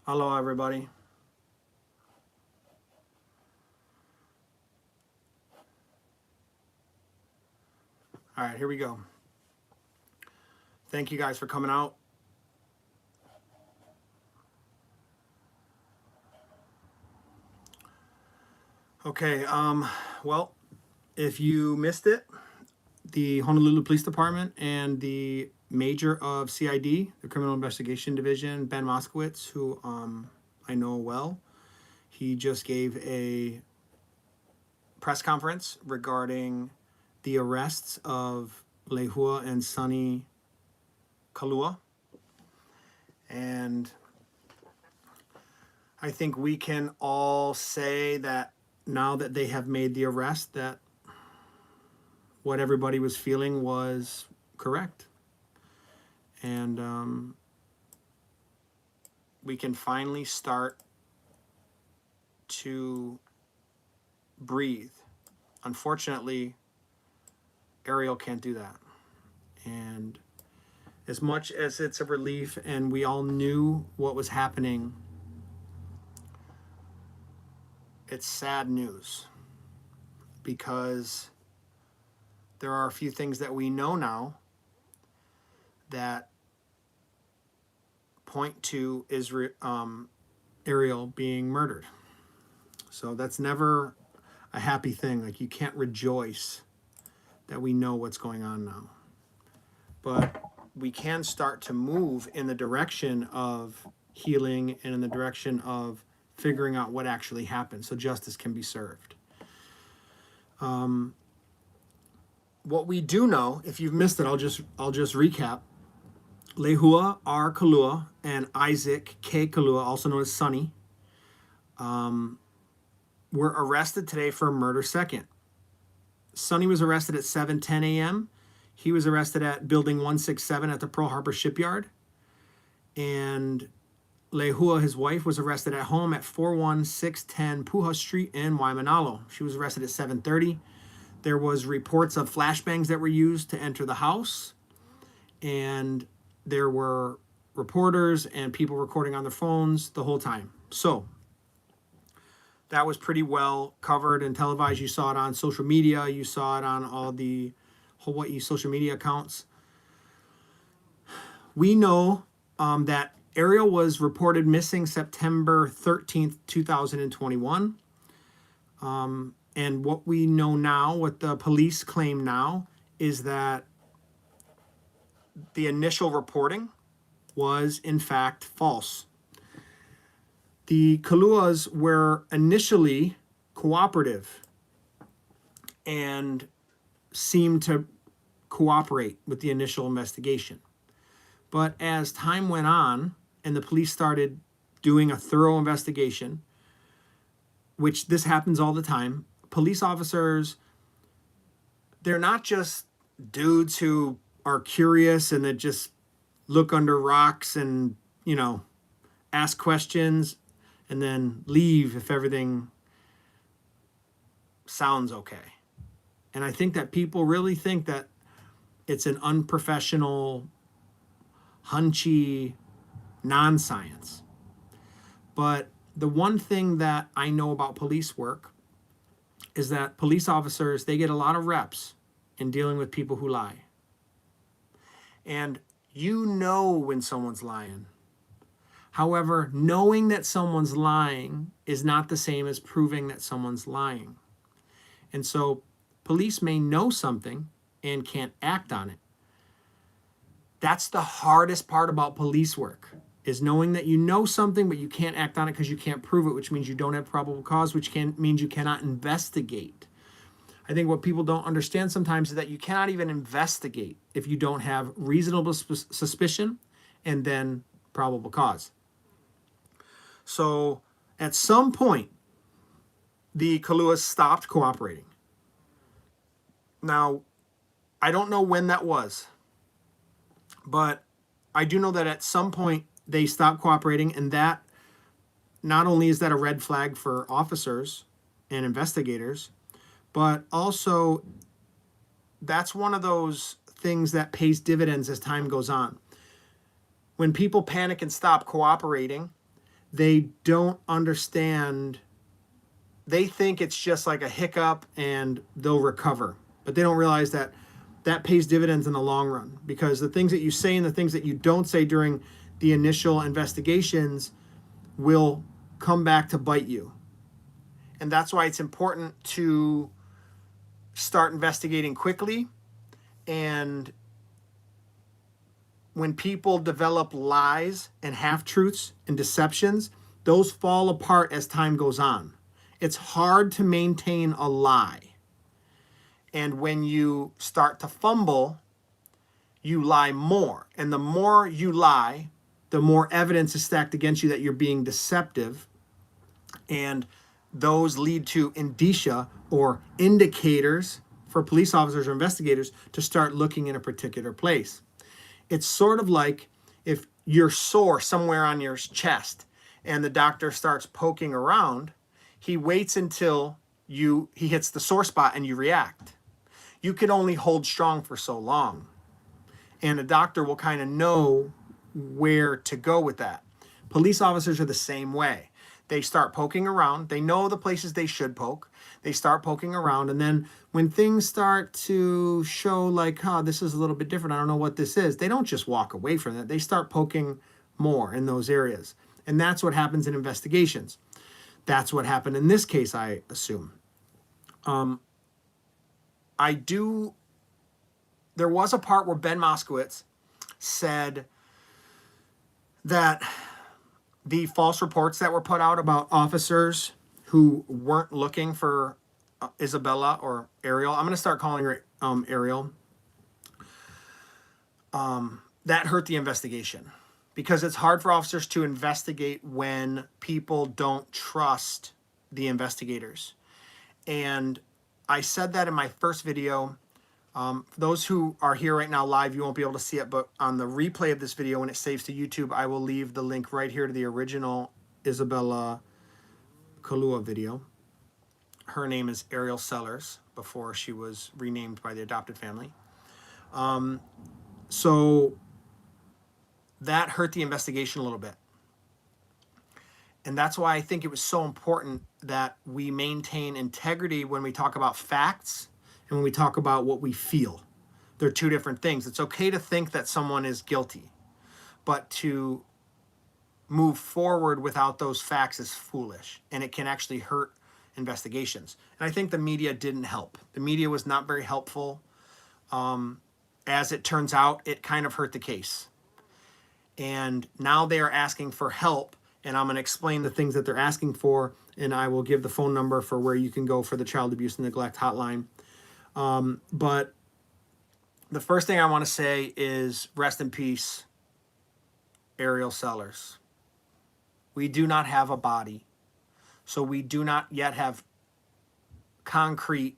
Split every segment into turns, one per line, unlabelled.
Hello, everybody. All right, here we go. Thank you guys for coming out. Okay, well, if you missed it, the Honolulu Police Department and the major of CID, the Criminal Investigation Division, Ben Moskowitz, who I know well, he just gave a press conference regarding the arrests of Lehua and Sonny Kalua. And I think we can all say that now that they have made the arrest, that what everybody was feeling was correct. And we can finally start to breathe. Unfortunately, Ariel can't do that. And as much as it's a relief and we all knew what was happening, it's sad news because there are a few things that we know now that point to Ariel being murdered. So that's never a happy thing. Like, you can't rejoice that we know what's going on now. But we can start to move in the direction of healing and in the direction of figuring out what actually happened so justice can be served. What we do know, if you've missed it, I'll just recap. Lehua R. Kalua and Isaac K. Kalua, also known as Sonny, were arrested today for a murder second. Sonny was arrested at 7:10 a.m. He was arrested at Building 167 at the Pearl Harbor Shipyard. And Lehua, his wife, was arrested at home at 41610 Puha Street in Waimanalo. She was arrested at 7:30. There was reports of flashbangs that were used to enter the house. And there were reporters and people recording on their phones the whole time. So that was pretty well covered and televised. You saw it on social media. You saw it on all the Hawaii social media accounts. We know that Ariel was reported missing September 13th, 2021. And what we know now, what the police claim now, is that the initial reporting was in fact false. The Kaluas were initially cooperative and seemed to cooperate with the initial investigation. But as time went on and the police started doing a thorough investigation, which this happens all the time, police officers, they're not just dudes who are curious and that just look under rocks and, ask questions and then leave if everything sounds okay. And I think that people really think that it's an unprofessional, hunchy non-science. But the one thing that I know about police work is that police officers, they get a lot of reps in dealing with people who lie. And you know when someone's lying. However, knowing that someone's lying is not the same as proving that someone's lying. And so police may know something and can't act on it. That's the hardest part about police work, is knowing that you know something but you can't act on it because you can't prove it, which means you don't have probable cause, which means you cannot investigate. I think what people don't understand sometimes is that you cannot even investigate if you don't have reasonable suspicion and then probable cause. So at some point, the Kaluas stopped cooperating. Now, I don't know when that was, but I do know that at some point they stopped cooperating, and that not only is that a red flag for officers and investigators, but also that's one of those things that pays dividends as time goes on. When people panic and stop cooperating, they don't understand. They think it's just like a hiccup and they'll recover. But they don't realize that that pays dividends in the long run, because the things that you say and the things that you don't say during the initial investigations will come back to bite you. And that's why it's important to start investigating quickly. And when people develop lies and half-truths and deceptions, those fall apart as time goes on. It's hard to maintain a lie. And when you start to fumble, you lie more. And the more you lie, the more evidence is stacked against you that you're being deceptive. And those lead to indicia or indicators for police officers or investigators to start looking in a particular place. It's sort of like if you're sore somewhere on your chest and the doctor starts poking around, he waits until he hits the sore spot and you react. You can only hold strong for so long. And a doctor will kind of know where to go with that. Police officers are the same way. They start poking around. They know the places they should poke. They start poking around. And then when things start to show like, this is a little bit different, I don't know what this is, they don't just walk away from it. They start poking more in those areas. And that's what happens in investigations. That's what happened in this case, I assume. There was a part where Ben Moskowitz said that the false reports that were put out about officers who weren't looking for Isabella or Ariel, I'm going to start calling her Ariel, that hurt the investigation, because it's hard for officers to investigate when people don't trust the investigators. And I said that in my first video. For those who are here right now live, you won't be able to see it, but on the replay of this video, when it saves to YouTube, I will leave the link right here to the original Lehua Kalua video. Her name is Ariel Sellers before she was renamed by the adopted family. So that hurt the investigation a little bit. And that's why I think it was so important that we maintain integrity when we talk about facts and when we talk about what we feel. They're two different things. It's okay to think that someone is guilty, but to move forward without those facts is foolish, and it can actually hurt investigations. And I think the media didn't help. The media was not very helpful. As it turns out, it kind of hurt the case. And now they are asking for help, and I'm going to explain the things that they're asking for, and I will give the phone number for where you can go for the child abuse and neglect hotline. But the first thing I want to say is rest in peace, Ariel Sellers. We do not have a body, so we do not yet have concrete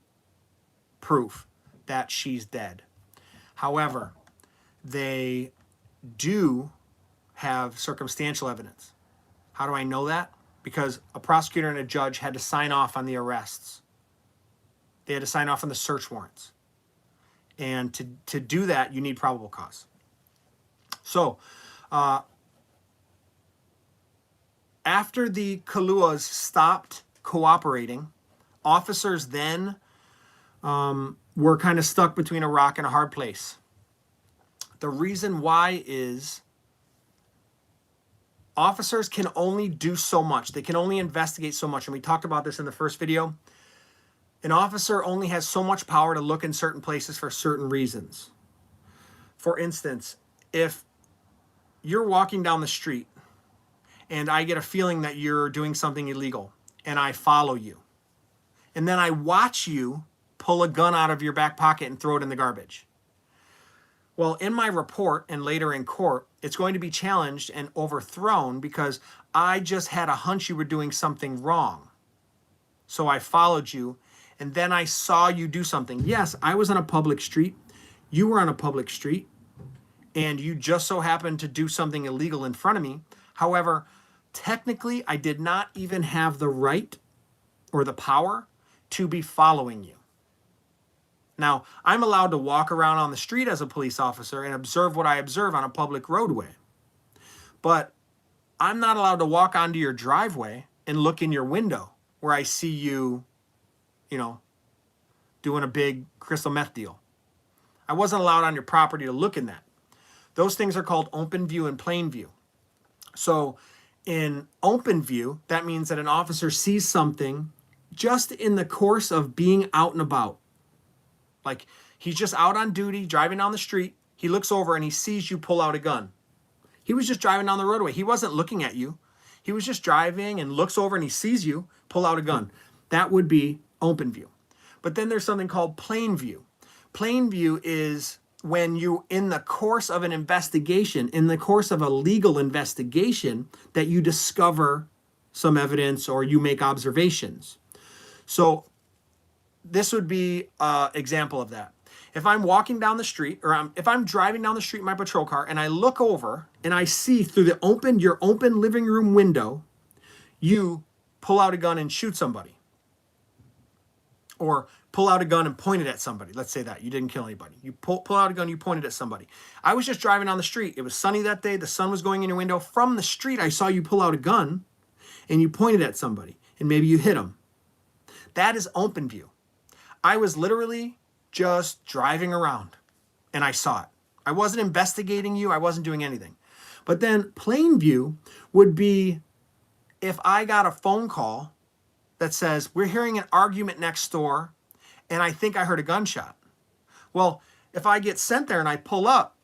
proof that she's dead. However, they do have circumstantial evidence. How do I know that? Because a prosecutor and a judge had to sign off on the arrests. They had to sign off on the search warrants. And to do that, you need probable cause. So, after the Kaluas stopped cooperating, officers then were kind of stuck between a rock and a hard place. The reason why is officers can only do so much. They can only investigate so much. And we talked about this in the first video. An officer only has so much power to look in certain places for certain reasons. For instance, if you're walking down the street and I get a feeling that you're doing something illegal and I follow you, and then I watch you pull a gun out of your back pocket and throw it in the garbage. Well, in my report and later in court, it's going to be challenged and overthrown because I just had a hunch you were doing something wrong. So I followed you, and then I saw you do something. Yes, I was on a public street. You were on a public street, and you just so happened to do something illegal in front of me. However, technically, I did not even have the right or the power to be following you. Now, I'm allowed to walk around on the street as a police officer and observe what I observe on a public roadway. But I'm not allowed to walk onto your driveway and look in your window where I see you, doing a big crystal meth deal. I wasn't allowed on your property to look in that. Those things are called open view and plain view. So in open view, that means that an officer sees something just in the course of being out and about. Like he's just out on duty, driving down the street. He looks over and he sees you pull out a gun. He was just driving down the roadway. He wasn't looking at you. He was just driving and looks over and he sees you pull out a gun. That would be open view. But then there's something called plain view. Plain view is when you, in the course of an investigation, in the course of a legal investigation, that you discover some evidence or you make observations. So this would be an example of that. If I'm walking down the street, or if I'm driving down the street in my patrol car and I look over and I see through your open living room window, you pull out a gun and shoot somebody. Or pull out a gun and point it at somebody. Let's say that. You didn't kill anybody. You pull out a gun, you pointed at somebody. I was just driving down the street. It was sunny that day. The sun was going in your window. From the street, I saw you pull out a gun and you pointed at somebody. And maybe you hit them. That is open view. I was literally just driving around and I saw it. I wasn't investigating you. I wasn't doing anything. But then plain view would be if I got a phone call that says, we're hearing an argument next door and I think I heard a gunshot. Well, if I get sent there and I pull up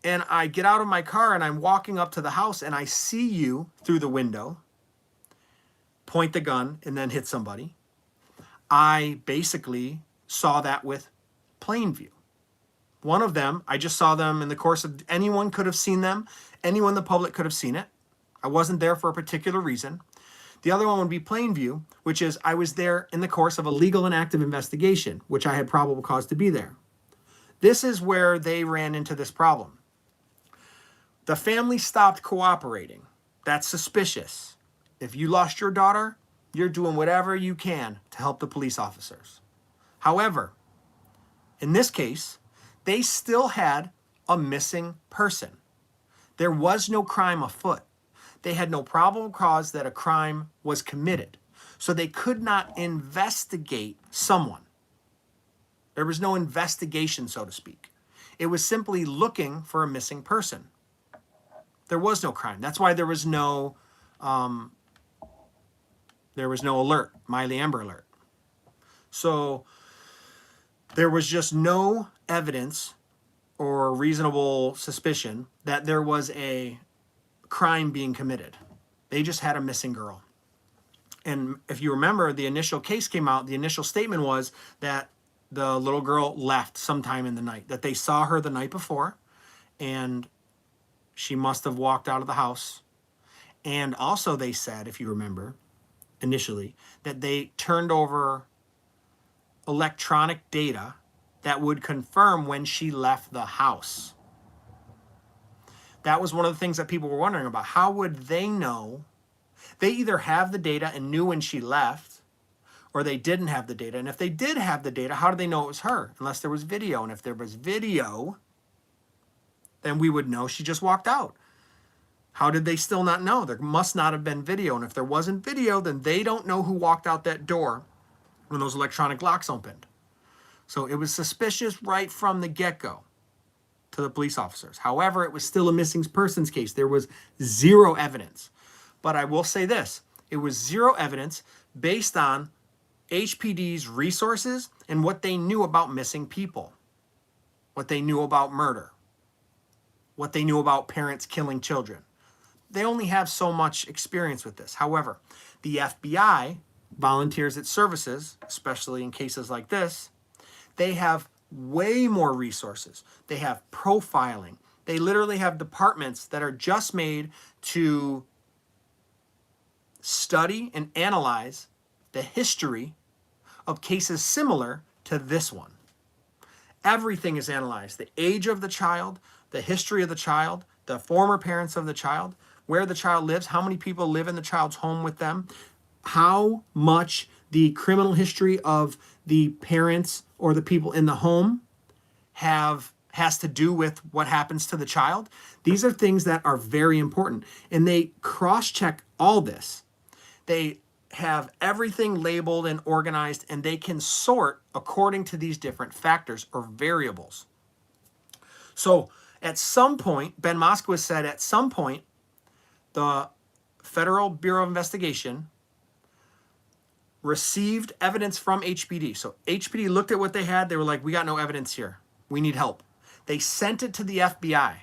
and I get out of my car and I'm walking up to the house and I see you through the window, point the gun and then hit somebody, I basically saw that with plain view. One of them, I just saw them in the course of, anyone could have seen them. Anyone in the public could have seen it. I wasn't there for a particular reason. The other one would be plain view, which is I was there in the course of a legal and active investigation, which I had probable cause to be there. This is where they ran into this problem. The family stopped cooperating. That's suspicious. If you lost your daughter, you're doing whatever you can to help the police officers. However, in this case, they still had a missing person. There was no crime afoot. They had no probable cause that a crime was committed. So they could not investigate someone. There was no investigation, so to speak. It was simply looking for a missing person. There was no crime. That's why there was no alert, Miley Amber alert. So there was just no evidence or reasonable suspicion that there was a crime being committed. They just had a missing girl. And if you remember, the initial case came out, the initial statement was that the little girl left sometime in the night, that they saw her the night before, and she must have walked out of the house. And also they said, if you remember, initially, that they turned over electronic data that would confirm when she left the house. That was one of the things that people were wondering about. How would they know? They either have the data and knew when she left, or they didn't have the data. And if they did have the data, how did they know it was her? Unless there was video. And if there was video, then we would know she just walked out. How did they still not know? There must not have been video. And if there wasn't video, then they don't know who walked out that door when those electronic locks opened. So it was suspicious right from the get-go to the police officers. However, it was still a missing persons case. There was zero evidence. But I will say this, it was zero evidence based on HPD's resources and what they knew about missing people, what they knew about murder, what they knew about parents killing children. They only have so much experience with this. However, the FBI, volunteers its services, especially in cases like this, they have way more resources. They have profiling. They literally have departments that are just made to study and analyze the history of cases similar to this one. Everything is analyzed. The age of the child, the history of the child, the former parents of the child, where the child lives, how many people live in the child's home with them, how much the criminal history of the parents or the people in the home have has to do with what happens to the child. These are things that are very important. And they cross-check all this. They have everything labeled and organized, and they can sort according to these different factors or variables. So at some point, Ben Moskowitz said at some point, the Federal Bureau of Investigation received evidence from HPD. So HPD looked at what they had. They were like, we got no evidence here. We need help. They sent it to the FBI.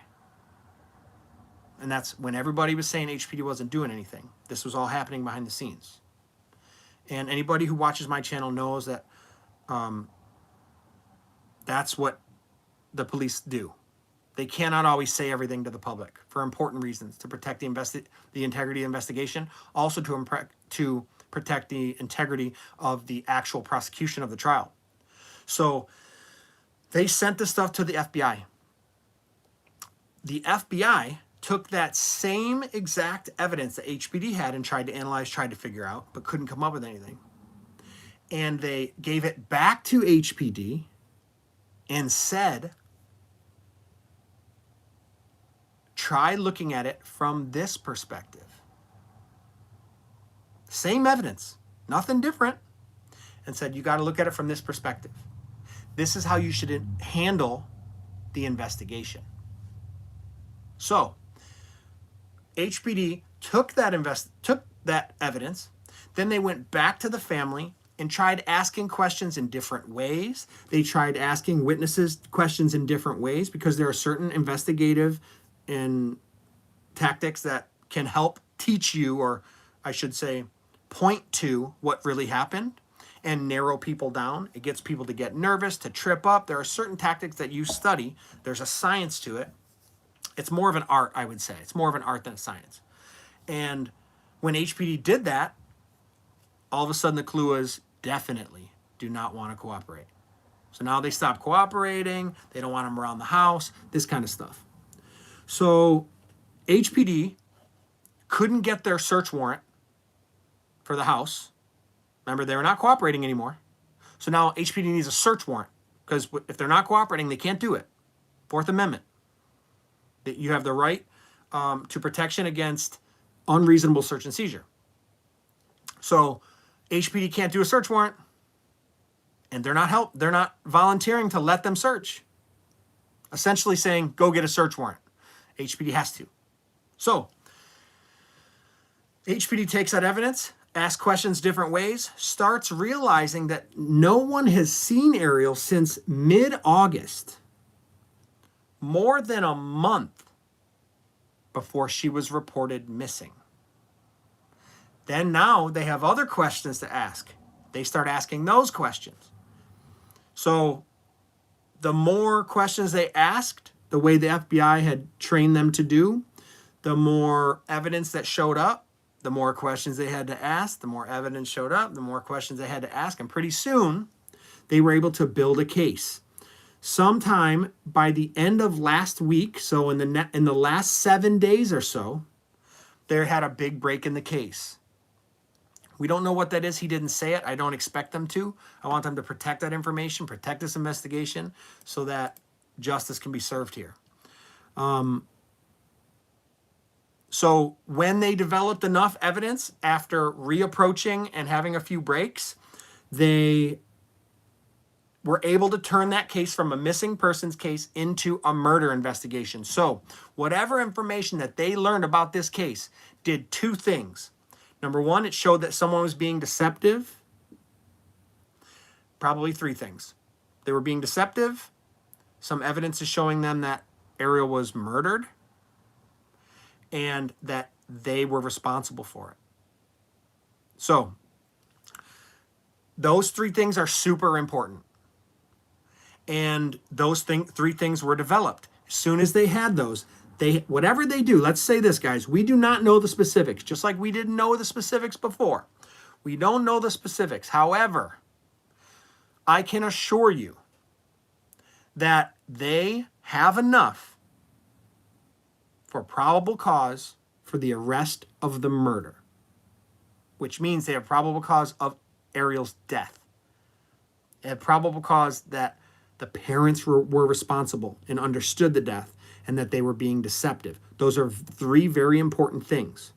And that's when everybody was saying HPD wasn't doing anything. This was all happening behind the scenes. And anybody who watches my channel knows that that's what the police do. They cannot always say everything to the public for important reasons, to protect the integrity of the investigation, also to protect the integrity of the actual prosecution of the trial. So they sent the stuff to the FBI. The FBI took that same exact evidence that HPD had and tried to analyze, tried to figure out, but couldn't come up with anything. And they gave it back to HPD and said, try looking at it from this perspective. Same evidence, nothing different, and said, you got to look at it from this perspective. This is how you should handle the investigation. So HPD took that evidence, then they went back to the family and tried asking questions in different ways. They tried asking witnesses questions in different ways because there are certain investigative and tactics that can help teach you, or I should say, point to what really happened and narrow people down. It gets people to get nervous, to trip up. There are certain tactics that you study. There's a science to it. It's more of an art, I would say. It's more of an art than a science. And when HPD did that, all of a sudden the Kaluas definitely do not want to cooperate. So now they stop cooperating. They don't want them around the house, this kind of stuff. So HPD couldn't get their search warrant for the house. Remember, they were not cooperating anymore. So now HPD needs a search warrant because if they're not cooperating, they can't do it. Fourth Amendment. That you have the right to protection against unreasonable search and seizure. So HPD can't do a search warrant, and they're not volunteering to let them search. Essentially saying, go get a search warrant. HPD has to. So HPD takes that evidence, asks questions different ways, starts realizing that no one has seen Ariel since mid-August. More than a month before she was reported missing. Then now they have other questions to ask. They start asking those questions. So the more questions they asked, the way the FBI had trained them to do, the more evidence that showed up, the more questions they had to ask, the more evidence showed up, the more questions they had to ask. And pretty soon they were able to build a case. Sometime by the end of last week, so in the last 7 days or so, they had a big break in the case. We don't know what that is. He didn't say it. I don't expect them to. I want them to protect that information, protect this investigation, so that justice can be served here. So when they developed enough evidence after reapproaching and having a few breaks, they were able to turn that case from a missing persons case into a murder investigation. So whatever information that they learned about this case did two things. Number one, it showed that someone was being deceptive. Probably three things. They were being deceptive. Some evidence is showing them that Ariel was murdered and that they were responsible for it. So those three things are super important. And those three things were developed. As soon as they had those, whatever they do, let's say this, guys, we do not know the specifics, just like we didn't know the specifics before. We don't know the specifics. However, I can assure you that they have enough for probable cause for the arrest of the murder, which means they have probable cause of Ariel's death. They have probable cause that the parents were responsible and understood the death, and that they were being deceptive. Those are three very important things.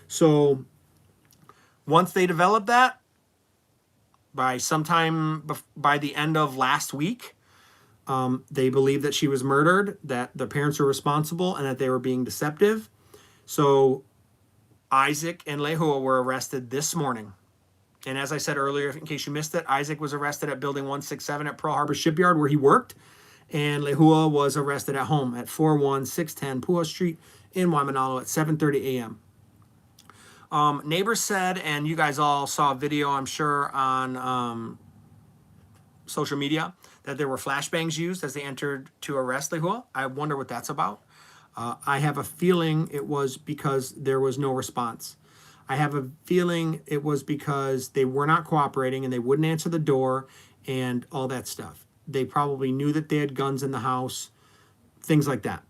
So once they developed that, by the end of last week, they believed that she was murdered, that the parents were responsible, and that they were being deceptive. So Isaac and Lehua were arrested this morning. And as I said earlier, in case you missed it, Isaac was arrested at Building 167 at Pearl Harbor Shipyard, where he worked. And Lehua was arrested at home at 41610 Puha Street in Waimanalo at 7:30 a.m. Neighbors said, and you guys all saw a video, I'm sure, on social media, that there were flashbangs used as they entered to arrest Lehua. I wonder what that's about. I have a feeling it was because there was no response. I have a feeling it was because they were not cooperating and they wouldn't answer the door and all that stuff. They probably knew that they had guns in the house, things like that.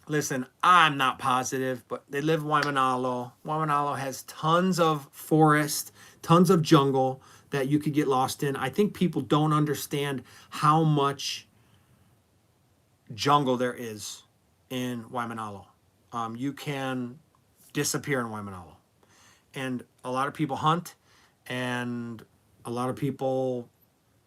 Listen, I'm not positive, but they live in Waimanalo. Waimanalo has tons of forest, tons of jungle that you could get lost in. I think people don't understand how much jungle there is in Waimanalo. You can disappear in Waimanalo. And a lot of people hunt, and a lot of people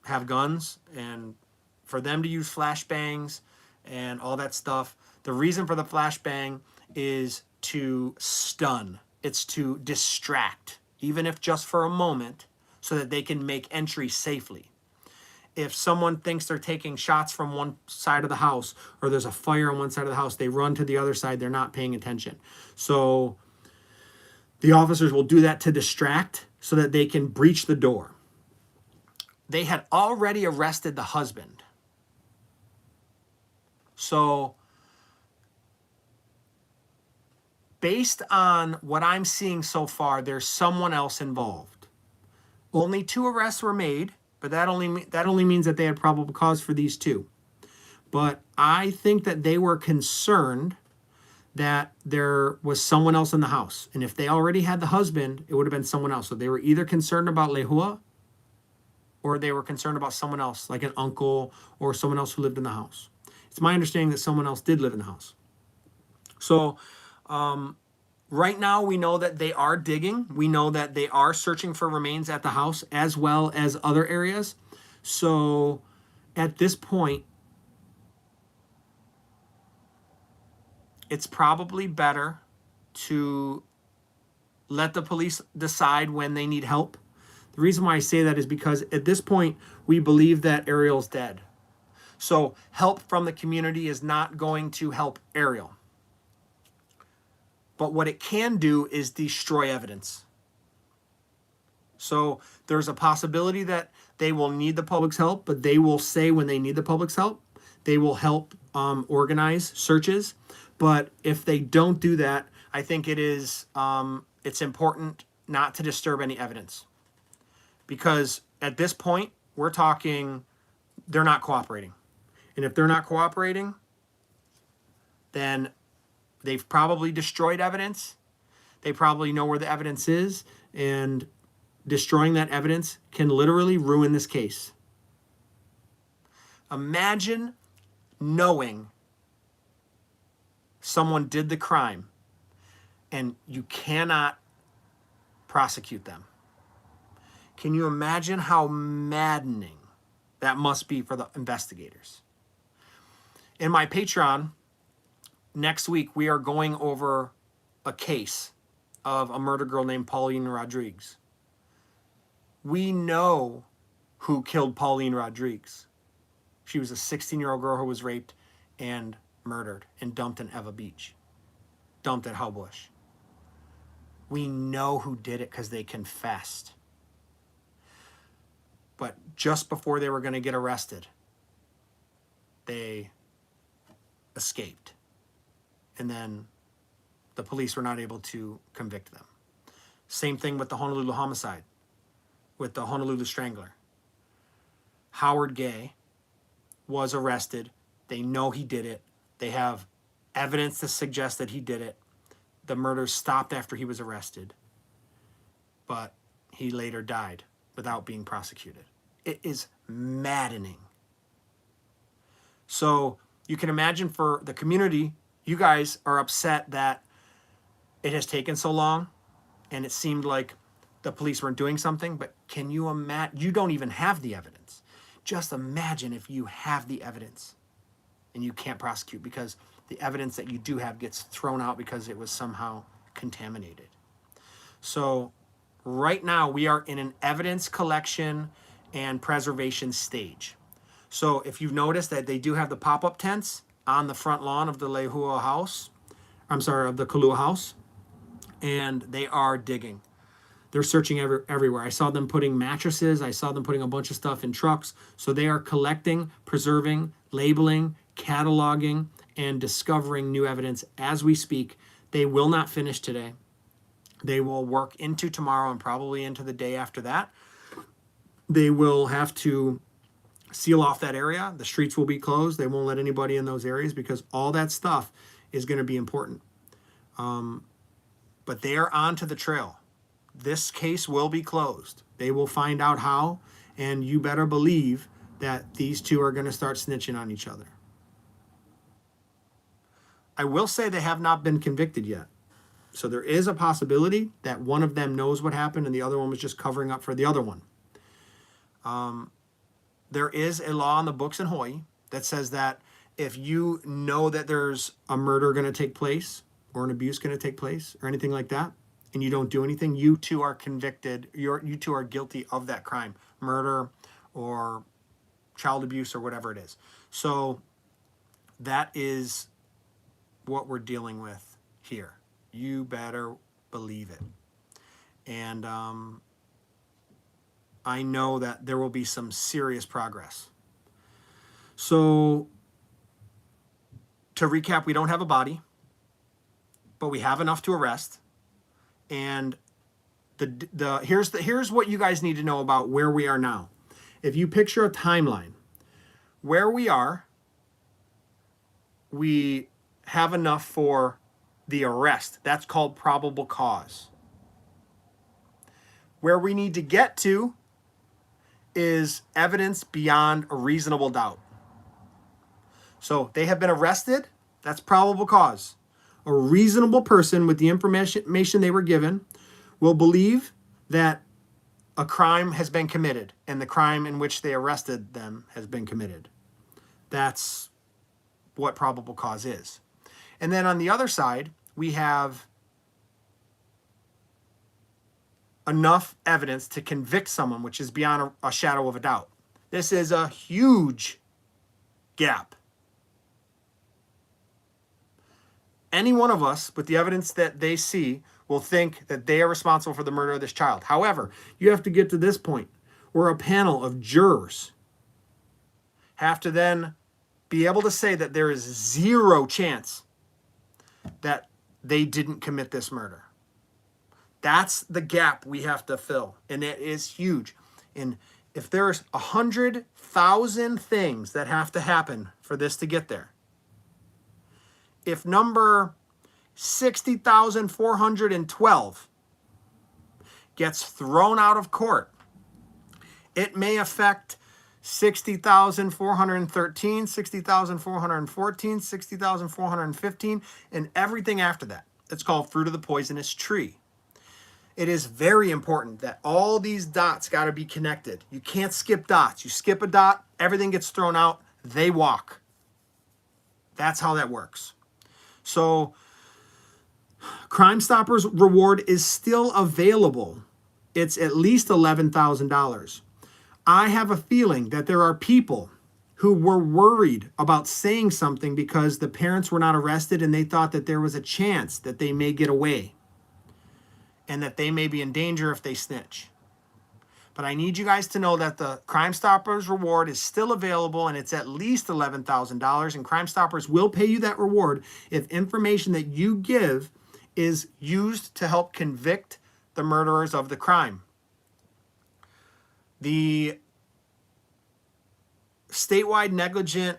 have guns, and for them to use flashbangs and all that stuff, the reason for the flashbang is to stun. It's to distract, even if just for a moment, so that they can make entry safely. If someone thinks they're taking shots from one side of the house, or there's a fire on one side of the house, they run to the other side, they're not paying attention. So the officers will do that to distract so that they can breach the door. They had already arrested the husband. So based on what I'm seeing so far, there's someone else involved. Only 2 arrests were made, but that only means that they had probable cause for these 2. But I think that they were concerned that there was someone else in the house. And if they already had the husband, it would have been someone else. So they were either concerned about Lehua, or they were concerned about someone else, like an uncle or someone else who lived in the house. It's my understanding that someone else did live in the house. So right now we know that they are digging. We know that they are searching for remains at the house as well as other areas. So at this point, it's probably better to let the police decide when they need help. The reason why I say that is because at this point, we believe that Ariel's dead. So help from the community is not going to help Ariel. But what it can do is destroy evidence. So there's a possibility that they will need the public's help, but they will say when they need the public's help. They will help organize searches. But if they don't do that, I think it's important not to disturb any evidence. Because at this point, we're talking, they're not cooperating. And if they're not cooperating, then they've probably destroyed evidence. They probably know where the evidence is. And destroying that evidence can literally ruin this case. Imagine knowing someone did the crime and you cannot prosecute them. Can you imagine how maddening that must be for the investigators? In my Patreon, next week, we are going over a case of a murder girl named Pauline Rodriguez. We know who killed Pauline Rodriguez. She was a 16-year-old girl who was raped and murdered and dumped in Eva Beach. Dumped at Hellbush. We know who did it because they confessed. But just before they were going to get arrested, they escaped. And then the police were not able to convict them. Same thing with the Honolulu homicide, with the Honolulu Strangler. Howard Gay was arrested. They know he did it. They have evidence to suggest that he did it. The murder stopped after he was arrested, but he later died without being prosecuted. It is maddening So you can imagine for the community, you guys are upset that it has taken so long and it seemed like the police weren't doing something. But can you imagine? You don't even have the evidence. Just imagine if you have the evidence and you can't prosecute because the evidence that you do have gets thrown out because it was somehow contaminated. So right now we are in an evidence collection and preservation stage. So if you've noticed that they do have the pop-up tents on the front lawn of the Lehua house, of the Kalua house, and they are digging. They're searching everywhere. I saw them putting mattresses. I saw them putting a bunch of stuff in trucks. So they are collecting, preserving, labeling, cataloging, and discovering new evidence as we speak. They will not finish today. They will work into tomorrow and probably into the day after that. They will have to seal off that area. The streets will be closed. They won't let anybody in those areas because all that stuff is going to be important. But they are onto the trail. This case will be closed. They will find out how, and you better believe that these two are going to start snitching on each other. I will say they have not been convicted yet. So there is a possibility that one of them knows what happened and the other one was just covering up for the other one. There is a law in the books in Hawaii that says that if you know that there's a murder going to take place or an abuse going to take place or anything like that, and you don't do anything, you too are convicted. You too are guilty of that crime, murder or child abuse or whatever it is. So that is what we're dealing with here. You better believe it. And I know that there will be some serious progress. So to recap, we don't have a body, but we have enough to arrest. And here's what you guys need to know about where we are now. If you picture a timeline, where we are, we have enough for the arrest. That's called probable cause. Where we need to get to is evidence beyond a reasonable doubt. So they have been arrested. That's probable cause. A reasonable person with the information they were given will believe that a crime has been committed and the crime in which they arrested them has been committed. That's what probable cause is. And then on the other side, we have enough evidence to convict someone, which is beyond a shadow of a doubt. This is a huge gap. Any one of us with the evidence that they see will think that they are responsible for the murder of this child. However, you have to get to this point where a panel of jurors have to then be able to say that there is zero chance that they didn't commit this murder. That's the gap we have to fill, and it is huge. And if there's 100,000 things that have to happen for this to get there, if number 60,412 gets thrown out of court, it may affect 60,413, 60,414, 60,415, and everything after that. It's called fruit of the poisonous tree. It is very important that all these dots got to be connected. You can't skip dots. You skip a dot, everything gets thrown out, they walk. That's how that works. So Crime Stoppers reward is still available. It's at least $11,000. I have a feeling that there are people who were worried about saying something because the parents were not arrested and they thought that there was a chance that they may get away and that they may be in danger if they snitch. But I need you guys to know that the Crime Stoppers reward is still available and it's at least $11,000, and Crime Stoppers will pay you that reward if information that you give is used to help convict the murderers of the crime. The statewide negligent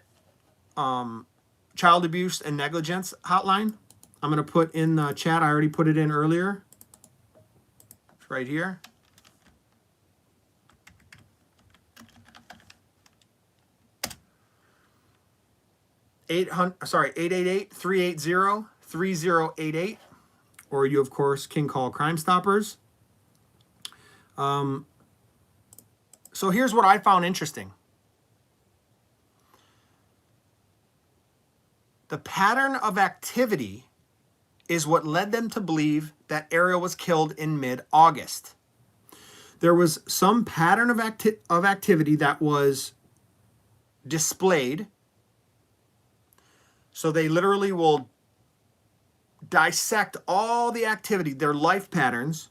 child abuse and negligence hotline, I'm going to put in the chat. I already put it in earlier. It's right here. 888-380-3088. Or you, of course, can call Crime Stoppers. So here's what I found interesting. The pattern of activity is what led them to believe that Ariel was killed in mid-August. There was some pattern of activity that was displayed. So they literally will dissect all the activity, their life patterns,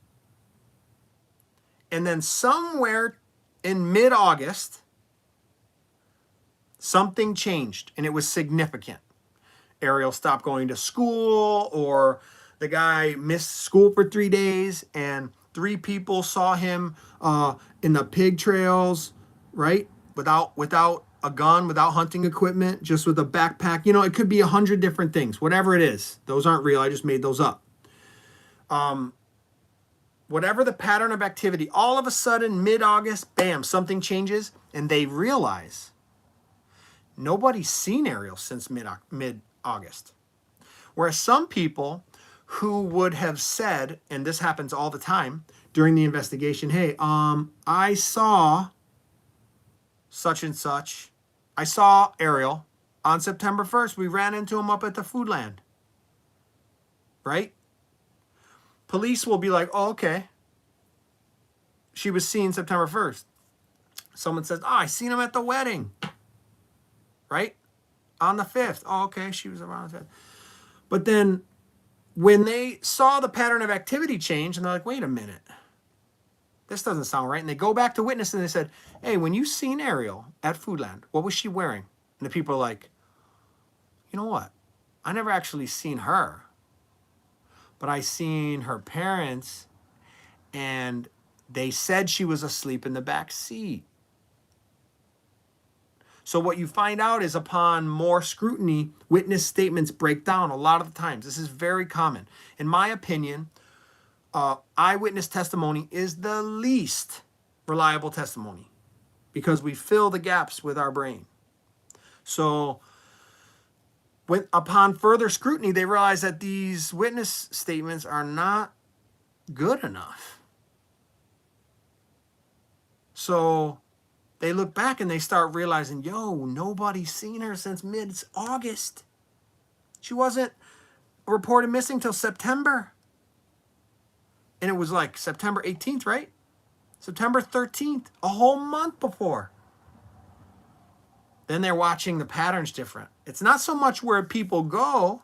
and then somewhere in mid-August, something changed, and it was significant. Ariel stopped going to school, or the guy missed school for 3 days, and 3 people saw him in the pig trails, right? Without a gun, without hunting equipment, just with a backpack. You know, it could be 100 different things, whatever it is. Those aren't real. I just made those up. Whatever the pattern of activity, all of a sudden, mid-August, bam, something changes, and they realize nobody's seen Ariel since mid-August. Whereas some people who would have said, and this happens all the time during the investigation, hey, I saw such and such. I saw Ariel on September 1st. We ran into him up at the Foodland. Right? Police will be like, oh, okay. She was seen September 1st. Someone says, oh, I seen him at the wedding. Right? On the 5th. Oh, okay, she was around the 5th. But then when they saw the pattern of activity change, and they're like, wait a minute. This doesn't sound right. And they go back to witness and they said, hey, when you seen Ariel at Foodland, what was she wearing? And the people are like, you know what? I never actually seen her. But I seen her parents, and they said she was asleep in the back seat. So what you find out is, upon more scrutiny, witness statements break down a lot of the times. This is very common. In my opinion, eyewitness testimony is the least reliable testimony because we fill the gaps with our brain. So upon further scrutiny, they realize that these witness statements are not good enough. So they look back and they start realizing, yo, nobody's seen her since mid-August. She wasn't reported missing till September. And it was like September 18th, right? September 13th, a whole month before. Then they're watching the patterns different. It's not so much where people go.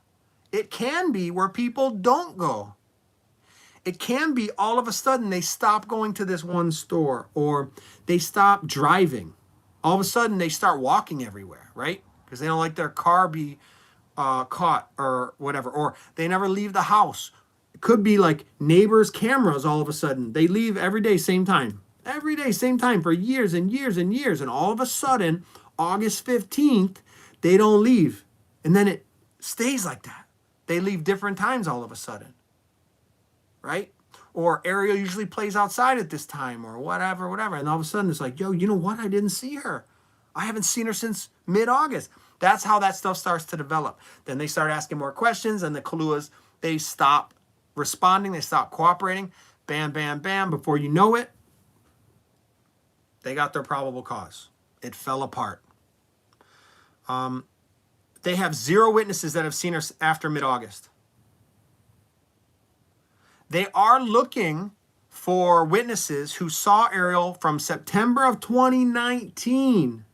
It can be where people don't go. It can be all of a sudden they stop going to this one store, or they stop driving. All of a sudden they start walking everywhere, right? Because they don't like their car be caught or whatever. Or they never leave the house. It could be like neighbors' cameras all of a sudden. They leave every day, same time. Every day, same time for years and years and years. And all of a sudden, August 15th, they don't leave. And then it stays like that. They leave different times all of a sudden. Right? Or Ariel usually plays outside at this time, or whatever. And all of a sudden it's like, yo, you know what? I didn't see her. I haven't seen her since mid-August. That's how that stuff starts to develop. Then they start asking more questions, and the Kaluas, they stop responding. They stop cooperating. Bam, bam, bam. Before you know it, they got their probable cause. It fell apart. They have 0 witnesses that have seen her after mid-August. They are looking for witnesses who saw Ariel from September of 2019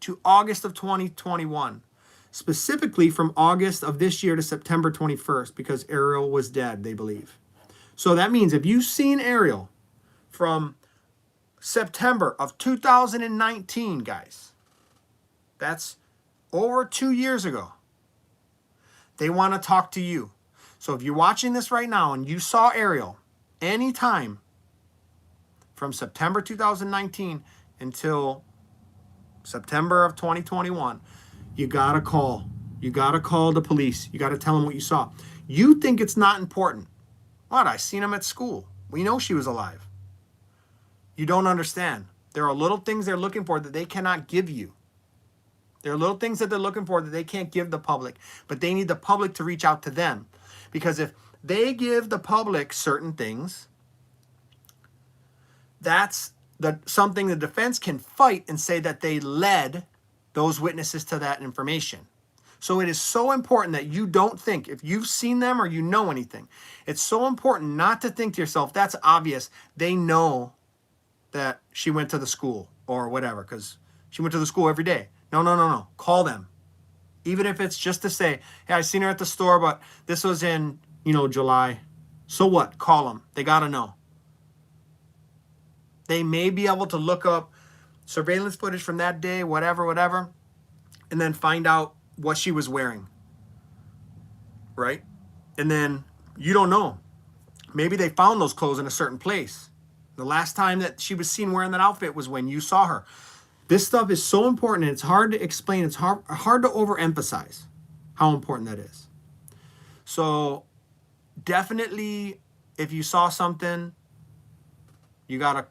to August of 2021. Specifically from August of this year to September 21st, because Ariel was dead, they believe. So that means if you've seen Ariel from September of 2019, guys, that's over 2 years ago, they want to talk to you. So if you're watching this right now and you saw Ariel anytime from September 2019 until September of 2021, you got to call. You got to call the police. You got to tell them what you saw. You think it's not important. What? I seen him at school. We know she was alive. You don't understand. There are little things they're looking for that they cannot give you. There are little things that they're looking for that they can't give the public, but they need the public to reach out to them. Because if they give the public certain things, that's something the defense can fight and say that they led those witnesses to that information. So it is so important that you don't think, if you've seen them or you know anything, it's so important not to think to yourself, that's obvious. They know that she went to the school or whatever, because she went to the school every day. No, no, no, no. Call them. Even if it's just to say, hey, I seen her at the store, but this was in, July. So what? Call them. They got to know. They may be able to look up surveillance footage from that day, whatever, and then find out what she was wearing. Right? And then you don't know. Maybe they found those clothes in a certain place. The last time that she was seen wearing that outfit was when you saw her. This stuff is so important, and it's hard to explain. It's hard to overemphasize how important that is. So definitely, if you saw something, you gotta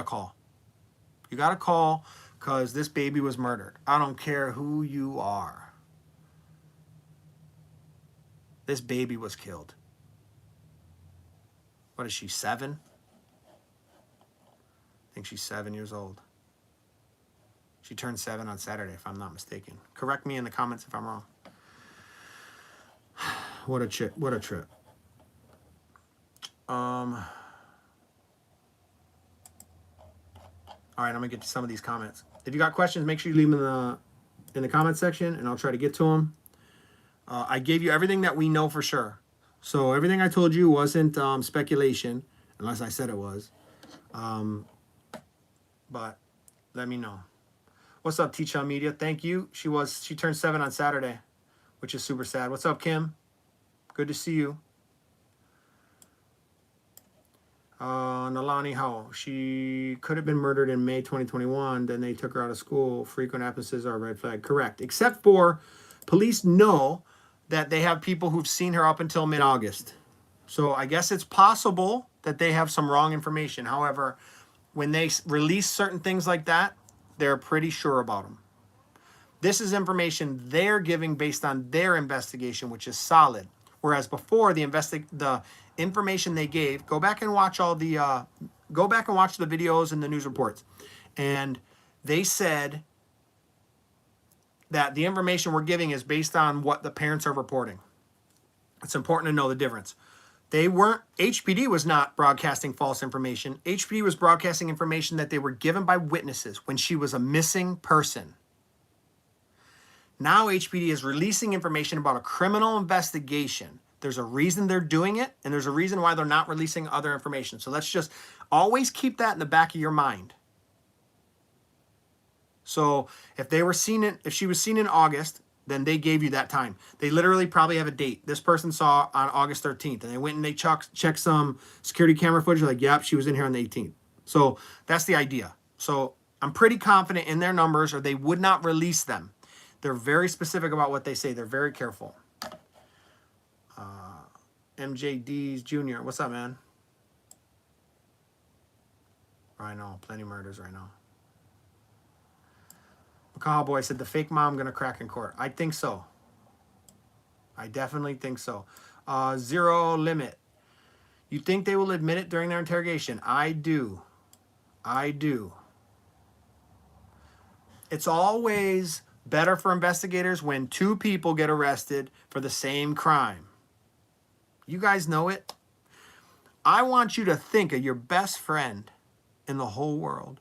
call. You gotta call, because this baby was murdered. I don't care who you are. This baby was killed. What is she, 7? I think she's 7 years old. She turned 7 on Saturday, if I'm not mistaken. Correct me in the comments if I'm wrong. What a trip. What a trip. All right, I'm going to get to some of these comments. If you got questions, make sure you leave them in the comment section, and I'll try to get to them. I gave you everything that we know for sure. So everything I told you wasn't speculation, unless I said it was. But let me know. What's up, Teach-On Media? Thank you. She turned 7 on Saturday, which is super sad. What's up, Kim? Good to see you. Nalani Ho. She could have been murdered in May 2021. Then they took her out of school. Frequent absences are a red flag. Correct. Except for police know that they have people who've seen her up until mid-August. So I guess it's possible that they have some wrong information. However, when they release certain things like that, they're pretty sure about them. This is information they're giving based on their investigation, which is solid. Whereas before, the information they gave, go back and watch the videos and the news reports, and they said that the information we're giving is based on what the parents are reporting. It's important to know the difference. HPD was not broadcasting false information. HPD was broadcasting information that they were given by witnesses when she was a missing person. Now HPD is releasing information about a criminal investigation. There's a reason they're doing it, and there's a reason why they're not releasing other information. So let's just always keep that in the back of your mind. So if she was seen in August, then they gave you that time. They literally probably have a date. This person saw on August 13th, and they went and they checked some security camera footage. Like, yep, she was in here on the 18th. So that's the idea. So I'm pretty confident in their numbers, or they would not release them. They're very specific about what they say. They're very careful. MJD's Jr. What's up, man? I know, plenty of murders right now. Cowboy said the fake mom gonna crack in court. I think so. I definitely think so. Zero Limit. You think they will admit it during their interrogation? I do. I do. It's always better for investigators when 2 people get arrested for the same crime. You guys know it. I want you to think of your best friend in the whole world.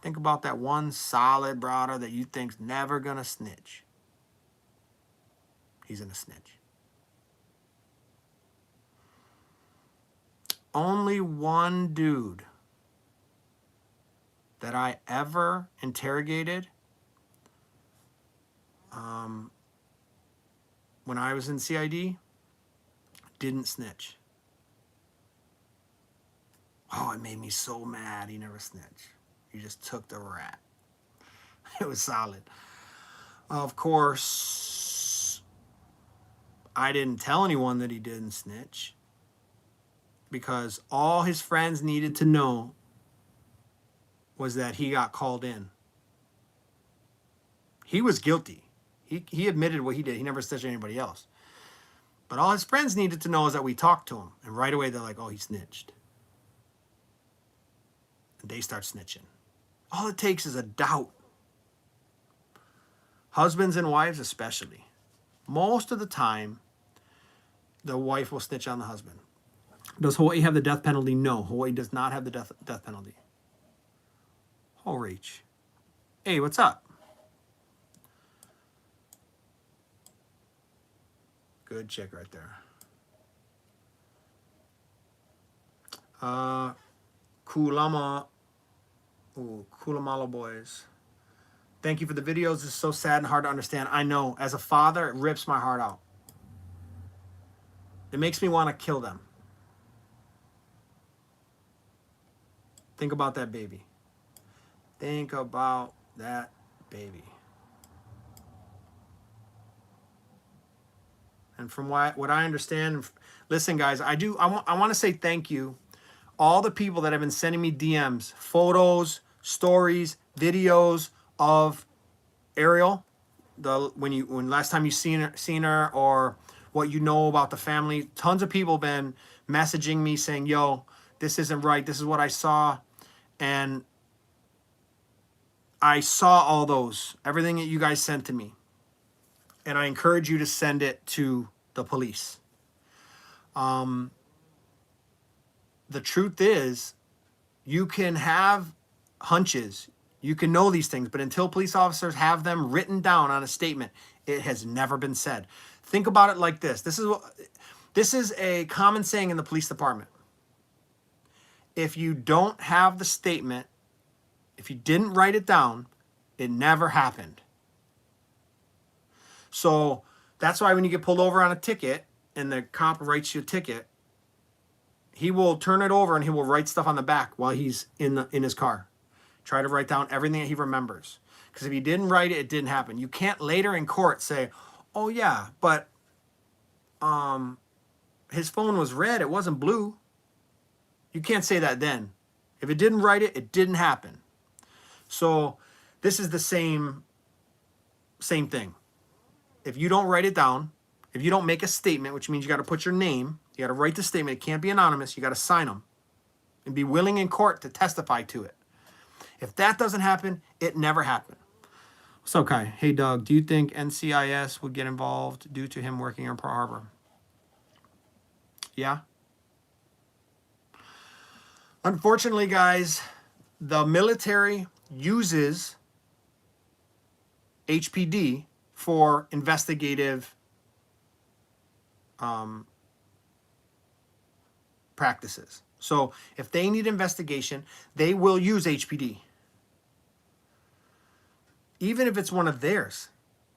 Think about that one solid brother that you think's never gonna snitch. He's gonna snitch. Only one dude that I ever interrogated when I was in CID didn't snitch. Oh, it made me so mad he never snitched. He just took the rat. It was solid. Of course, I didn't tell anyone that he didn't snitch, because all his friends needed to know was that he got called in. He was guilty. He admitted what he did. He never snitched on anybody else. But all his friends needed to know is that we talked to him. And right away, they're like, oh, he snitched. And they start snitching. All it takes is a doubt. Husbands and wives especially. Most of the time, the wife will snitch on the husband. Does Hawaii have the death penalty? No. Hawaii does not have the death penalty. Oh, reach. Hey, what's up? Good chick right there. Kulamala boys. Thank you for the videos. This is so sad and hard to understand. I know. As a father, it rips my heart out. It makes me want to kill them. Think about that baby. Think about that baby. And from what I understand, listen, guys, I want to say thank you. All the people that have been sending me DMs, photos, stories, videos of Ariel, when last time you seen her, or what you know about the family. Tons of people been messaging me saying, yo, this isn't right. This is what I saw. And I saw all those, everything that you guys sent to me. And I encourage you to send it to the police. The truth is, you can have hunches, you can know these things, but until police officers have them written down on a statement, it has never been said. Think about it like this. This is a common saying in the police department. If you don't have the statement, if you didn't write it down, it never happened. So that's why when you get pulled over on a ticket and the cop writes you a ticket, he will turn it over and he will write stuff on the back while he's in his car. Try to write down everything that he remembers. Because if he didn't write it, it didn't happen. You can't later in court say, oh yeah, but his phone was red, it wasn't blue. You can't say that then. If it didn't write it, it didn't happen. So this is the same thing. If you don't write it down, if you don't make a statement, which means you got to put your name, you got to write the statement. It can't be anonymous. You got to sign them and be willing in court to testify to it. If that doesn't happen, it never happened. What's up, Kai? Hey, Doug, do you think NCIS would get involved due to him working in Pearl Harbor? Yeah. Unfortunately, guys, the military uses HPD for investigative practices. So if they need investigation, they will use HPD. Even if it's one of theirs.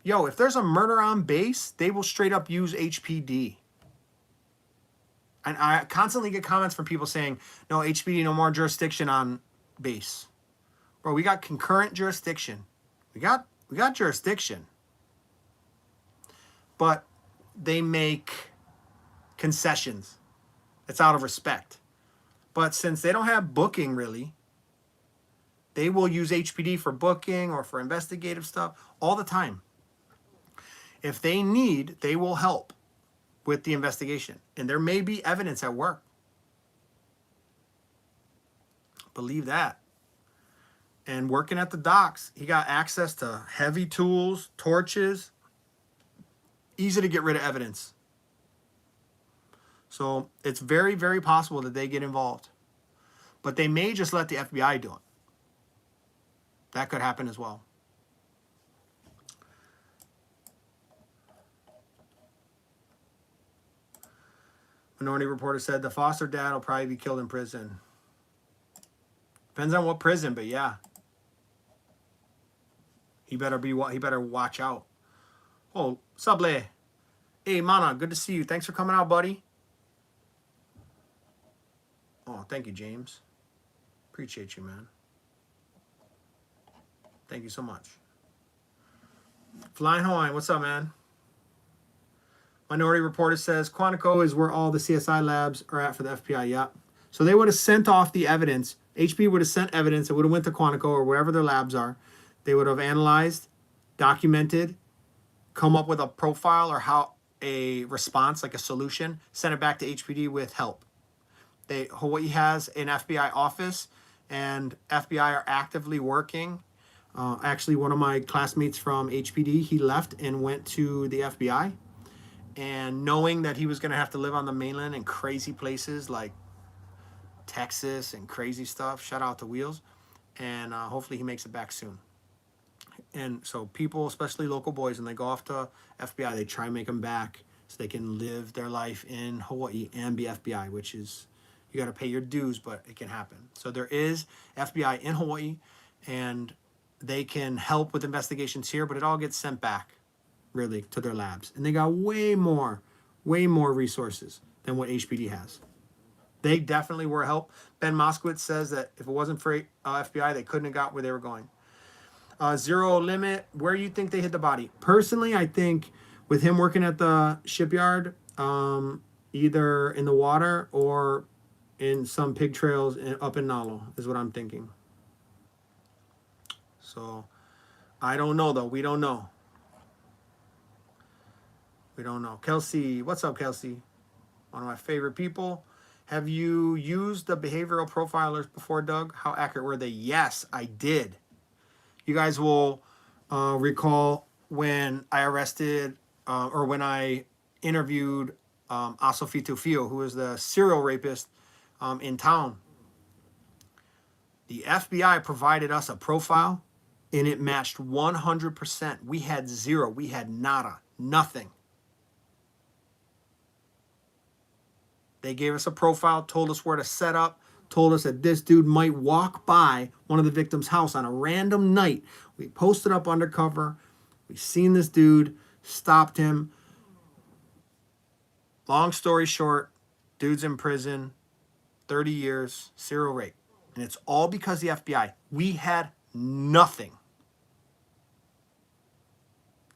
Yo, if there's a murder on base, they will straight up use HPD. And I constantly get comments from people saying, no, HPD, no more jurisdiction on base. Bro, we got concurrent jurisdiction. We got jurisdiction. But they make concessions. It's out of respect. But since they don't have booking really, they will use HPD for booking or for investigative stuff all the time. If they need, they will help with the investigation. And there may be evidence at work. Believe that. And working at the docks, he got access to heavy tools, torches. Easy to get rid of evidence. So it's very, very possible that they get involved. But they may just let the FBI do it. That could happen as well. Minority Reporter said the foster dad will probably be killed in prison. Depends on what prison, but yeah. He better watch out. Oh, Suble. Hey, Mana, good to see you. Thanks for coming out, buddy. Oh, thank you, James. Appreciate you, man. Thank you so much. Flying Hawaiian, what's up, man? Minority Reporter says Quantico is where all the CSI labs are at for the FBI. Yep. So they would have sent off the evidence. HB would have sent evidence. It would have went to Quantico or wherever their labs are. They would have analyzed documented, come up with a profile or how a response, like a solution, send it back to HPD with help. Hawaii has an FBI office, and FBI are actively working. Actually, one of my classmates from HPD, he left and went to the FBI. And knowing that he was going to have to live on the mainland in crazy places like Texas and crazy stuff, shout out to Wheels. And hopefully he makes it back soon. And so people, especially local boys, when they go off to FBI, they try and make them back so they can live their life in Hawaii and be FBI, which is, you got to pay your dues, but it can happen. So there is FBI in Hawaii, and they can help with investigations here, but it all gets sent back, really, to their labs. And they got way more resources than what HPD has. They definitely were a help. Ben Moskowitz says that if it wasn't for FBI, they couldn't have got where they were going. Zero Limit, where you think they hid the body? Personally, I think with him working at the shipyard, either in the water or in some pig trails up in Nalo is what I'm thinking. So I don't know, though. We don't know. Kelsey, what's up, Kelsey? One of my favorite people. Have you used the behavioral profilers before, Doug? How accurate were they? Yes, I did. You guys will recall when I arrested or when I interviewed Asofito Fio, who is the serial rapist in town. The FBI provided us a profile, and it matched 100%. We had zero. We had nada. Nothing. They gave us a profile, told us where to set up, told us that this dude might walk by one of the victims' house on a random night. We posted up undercover. We seen this dude, stopped him. Long story short, dude's in prison, 30 years, serial rape. And it's all because the FBI. We had nothing.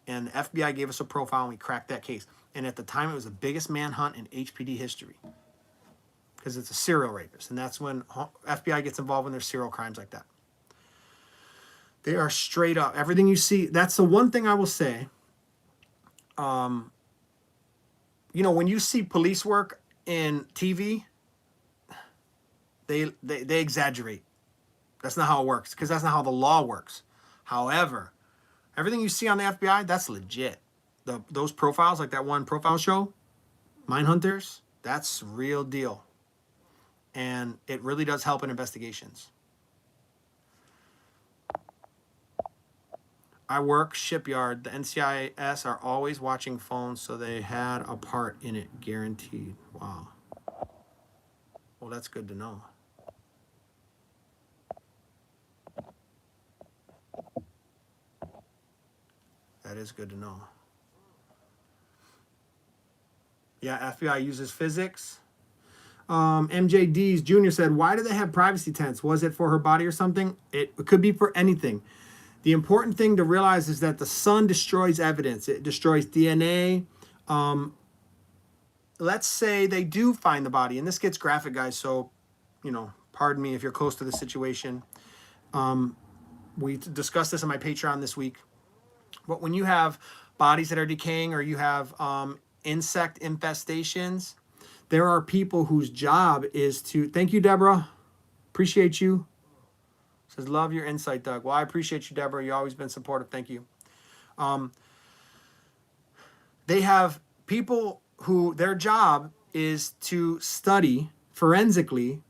And the FBI gave us a profile, and we cracked that case. And at the time, it was the biggest manhunt in HPD history. Because it's a serial rapist. And that's when FBI gets involved when there's serial crimes like that. They are straight up. Everything you see, that's the one thing I will say. You know, when you see police work in TV, they exaggerate. That's not how it works, because that's not how the law works. However, everything you see on the FBI, that's legit. Those profiles, like that one profile show, Mindhunters, that's real deal. And it really does help in investigations. I work shipyard. The NCIS are always watching phones, so they had a part in it, guaranteed. Wow. Well, that's good to know. That is good to know. Yeah, FBI uses physics. MJD's Jr. said, why do they have privacy tents? Was it for her body or something? It could be for anything. The important thing to realize is that the sun destroys evidence. It destroys DNA. Let's say they do find the body, and this gets graphic, guys, so, you know, pardon me if you're close to the situation. We discussed this on my Patreon this week. But when you have bodies that are decaying, or you have insect infestations, there are people whose job is to... Thank you, Deborah. Appreciate you. Says, love your insight, Doug. Well, I appreciate you, Deborah. You've always been supportive. Thank you. They have people who their job is to study forensically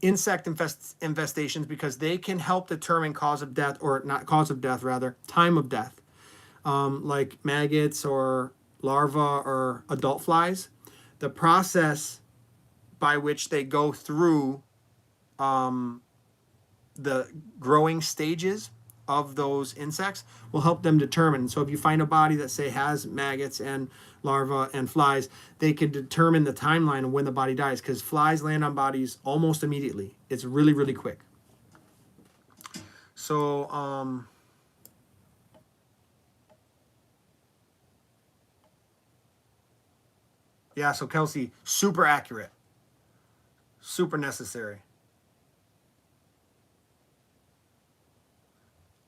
insect infestations, because they can help determine cause of death, or not cause of death, rather, time of death. Like maggots or larvae or adult flies. The process by which they go through the growing stages of those insects will help them determine. So if you find a body that, say, has maggots and larvae and flies, they can determine the timeline of when the body dies, because flies land on bodies almost immediately. It's really, really quick. So, yeah, so Kelsey, super accurate. Super necessary.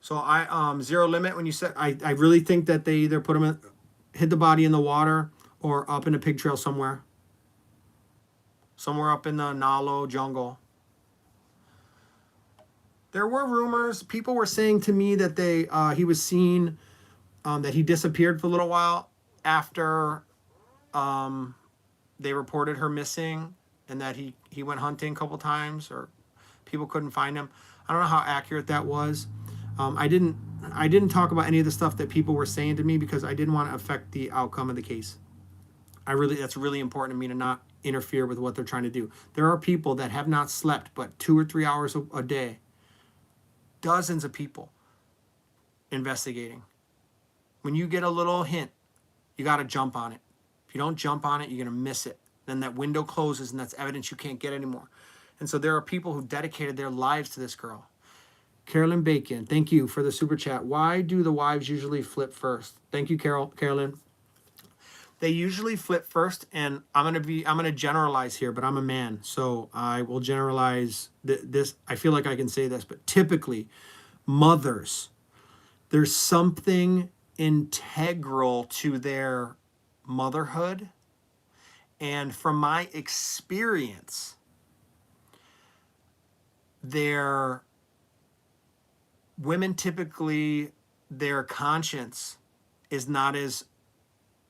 So I zero limit when you said I really think that they either put him in, hid the body in the water or up in a pig trail somewhere up in the Nalo jungle. There were rumors. People were saying to me that he was seen, that he disappeared for a little while after they reported her missing, and that he went hunting a couple times, or people couldn't find him. I don't know how accurate that was. I didn't talk about any of the stuff that people were saying to me because I didn't want to affect the outcome of the case. That's really important to me to not interfere with what they're trying to do. There are people that have not slept but 2 or 3 hours a day. Dozens of people investigating. When you get a little hint, you got to jump on it. If you don't jump on it, you're going to miss it. Then that window closes, and that's evidence you can't get anymore. And so there are people who dedicated their lives to this girl. Carolyn Bacon, thank you for the super chat. Why do the wives usually flip first? Thank you, Carolyn. They usually flip first, and I'm gonna generalize here, but I'm a man, so I will generalize this. I feel like I can say this, but typically, mothers, there's something integral to their motherhood, and from my experience, women typically, their conscience is not as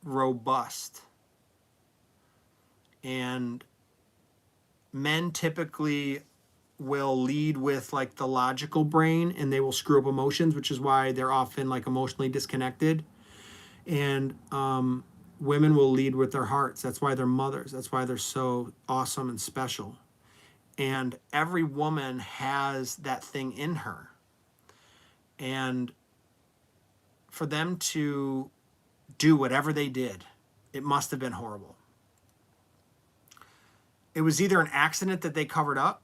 robust, and men typically will lead with like the logical brain, and they will screw up emotions, which is why they're often like emotionally disconnected. And women will lead with their hearts. That's why they're mothers. That's why they're so awesome and special. And every woman has that thing in her, and for them to do whatever they did, it must have been horrible. It was either an accident that they covered up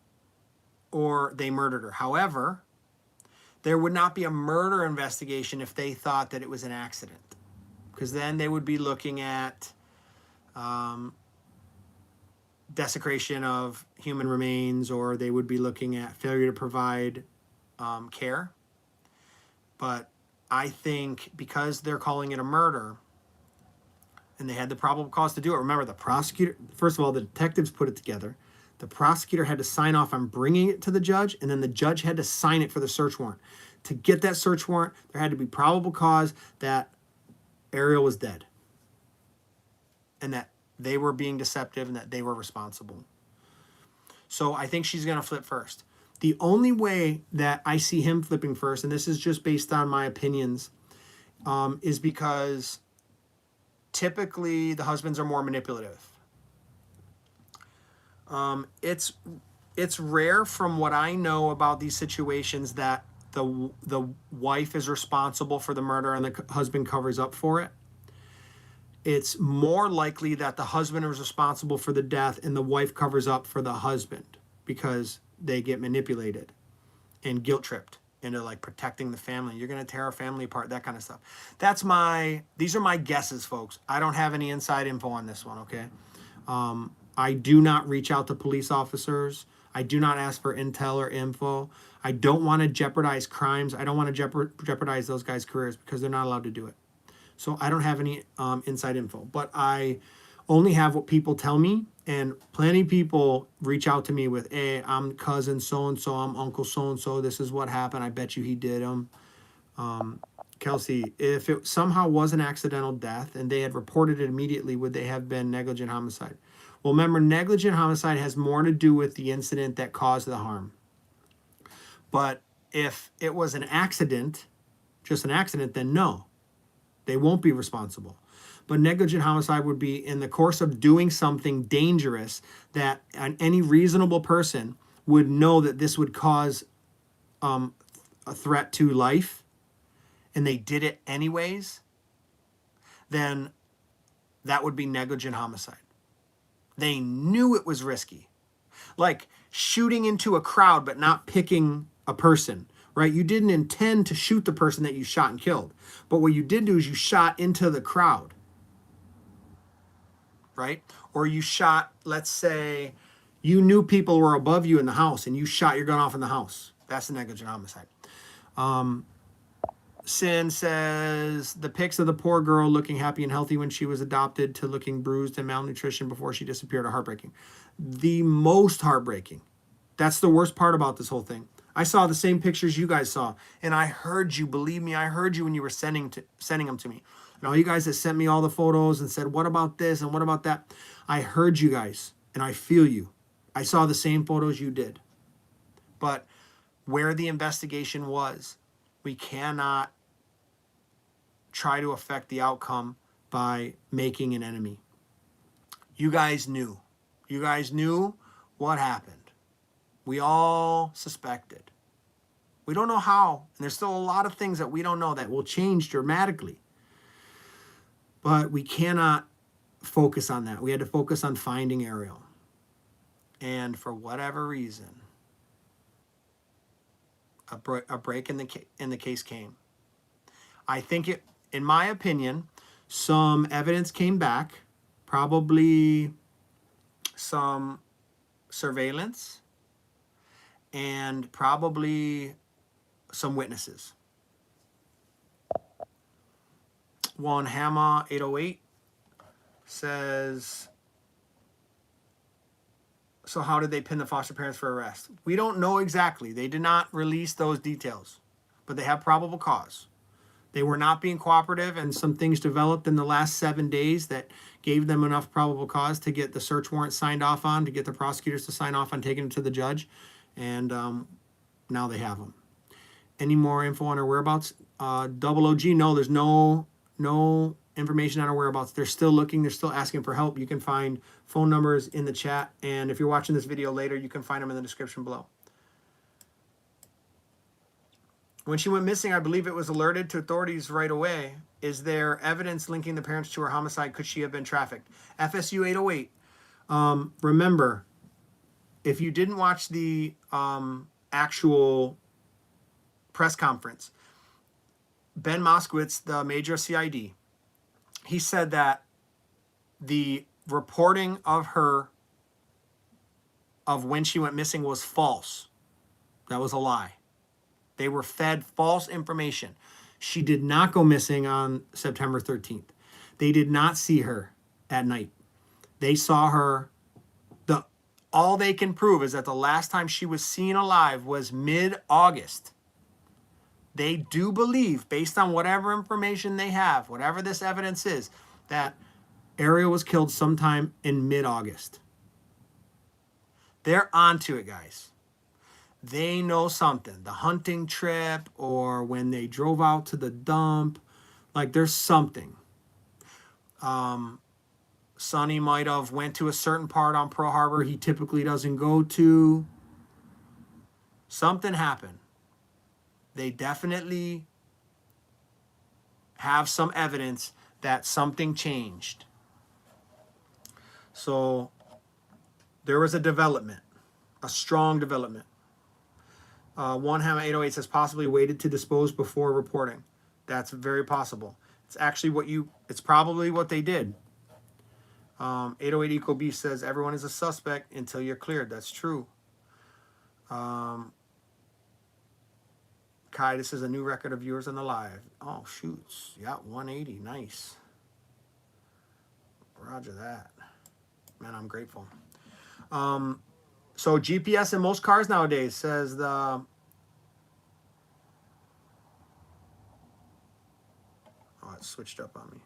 or they murdered her. However, there would not be a murder investigation if they thought that it was an accident, because then they would be looking at desecration of human remains, or they would be looking at failure to provide care. But I think because they're calling it a murder and they had the probable cause to do it. Remember, the prosecutor, first of all, the detectives put it together. The prosecutor had to sign off on bringing it to the judge, and then the judge had to sign it for the search warrant. To get that search warrant, there had to be probable cause that Ariel was dead, and that they were being deceptive, and that they were responsible. So I think she's going to flip first. The only way that I see him flipping first, and this is just based on my opinions, is because typically the husbands are more manipulative. It's rare, from what I know about these situations, that the wife is responsible for the murder and the husband covers up for it. It's more likely that the husband is responsible for the death and the wife covers up for the husband, because they get manipulated and guilt tripped into like protecting the family. You're going to tear our family apart, that kind of stuff. These are my guesses, folks. I don't have any inside info on this one, okay? I do not reach out to police officers. I do not ask for intel or info. I don't want to jeopardize crimes. I don't want to jeopardize those guys' careers, because they're not allowed to do it. So I don't have any inside info, but I only have what people tell me, and plenty of people reach out to me with, hey, I'm cousin so-and-so, I'm uncle so-and-so, this is what happened, I bet you he did them. Kelsey, if it somehow was an accidental death and they had reported it immediately, would they have been negligent homicide? Well, remember, negligent homicide has more to do with the incident that caused the harm. But if it was an accident, just an accident, then no, they won't be responsible. But negligent homicide would be in the course of doing something dangerous that any reasonable person would know that this would cause a threat to life, and they did it anyways, then that would be negligent homicide. They knew it was risky. Like shooting into a crowd but not picking a person, right? You didn't intend to shoot the person that you shot and killed. But what you did do is you shot into the crowd, right? Or you shot, let's say, you knew people were above you in the house and you shot your gun off in the house. That's a negligent homicide. Sin says the pics of the poor girl looking happy and healthy when she was adopted to looking bruised and malnutrition before she disappeared are heartbreaking. The most heartbreaking. That's the worst part about this whole thing. I saw the same pictures you guys saw, and I heard you. Believe me, I heard you when you were sending them to me. And all you guys that sent me all the photos and said, "What about this and what about that?" I heard you guys, and I feel you. I saw the same photos you did. But where the investigation was, we cannot try to affect the outcome by making an enemy. You guys knew. You guys knew what happened. We all suspected. We don't know how, and there's still a lot of things that we don't know that will change dramatically. But we cannot focus on that. We had to focus on finding Ariel. And for whatever reason, a break in the case came. I think it, in my opinion, some evidence came back, probably some surveillance, and probably some witnesses. One Hammer 808 says, so how did they pin the foster parents for arrest? We don't know exactly. They did not release those details, but they have probable cause. They were not being cooperative, and some things developed in the last 7 days that gave them enough probable cause to get the search warrant signed off on, to get the prosecutors to sign off on taking it to the judge, and now they have them. Any more info on her whereabouts? Double OG, no, there's no information on her whereabouts. They're still looking. They're still asking for help. You can find phone numbers in the chat, and if you're watching this video later, you can find them in the description below. When she went missing, I believe it was alerted to authorities right away. Is there evidence linking the parents to her homicide? Could she have been trafficked? FSU 808. Remember, if you didn't watch the actual press conference, Ben Moskowitz, the major CID, he said that the reporting of her, of when she went missing, was false. That was a lie. They were fed false information. She did not go missing on September 13th. They did not see her at night. They saw her. All they can prove is that the last time she was seen alive was mid-August. They do believe, based on whatever information they have, whatever this evidence is, that Ariel was killed sometime in mid-August. They're onto it, guys. They know something. The hunting trip, or when they drove out to the dump, like there's something. Sonny might have went to a certain part on Pearl Harbor he typically doesn't go to. Something happened. They definitely have some evidence that something changed. So there was a development, a strong development. One Hammer 808 says possibly waited to dispose before reporting. That's very possible. It's actually it's probably what they did. 808 Eco B says everyone is a suspect until you're cleared. That's true. Kai, this is a new record of yours on the live. Oh, shoots. Yeah, 180. Nice. Roger that. Man, I'm grateful. So GPS in most cars nowadays, says the... Oh, it switched up on me.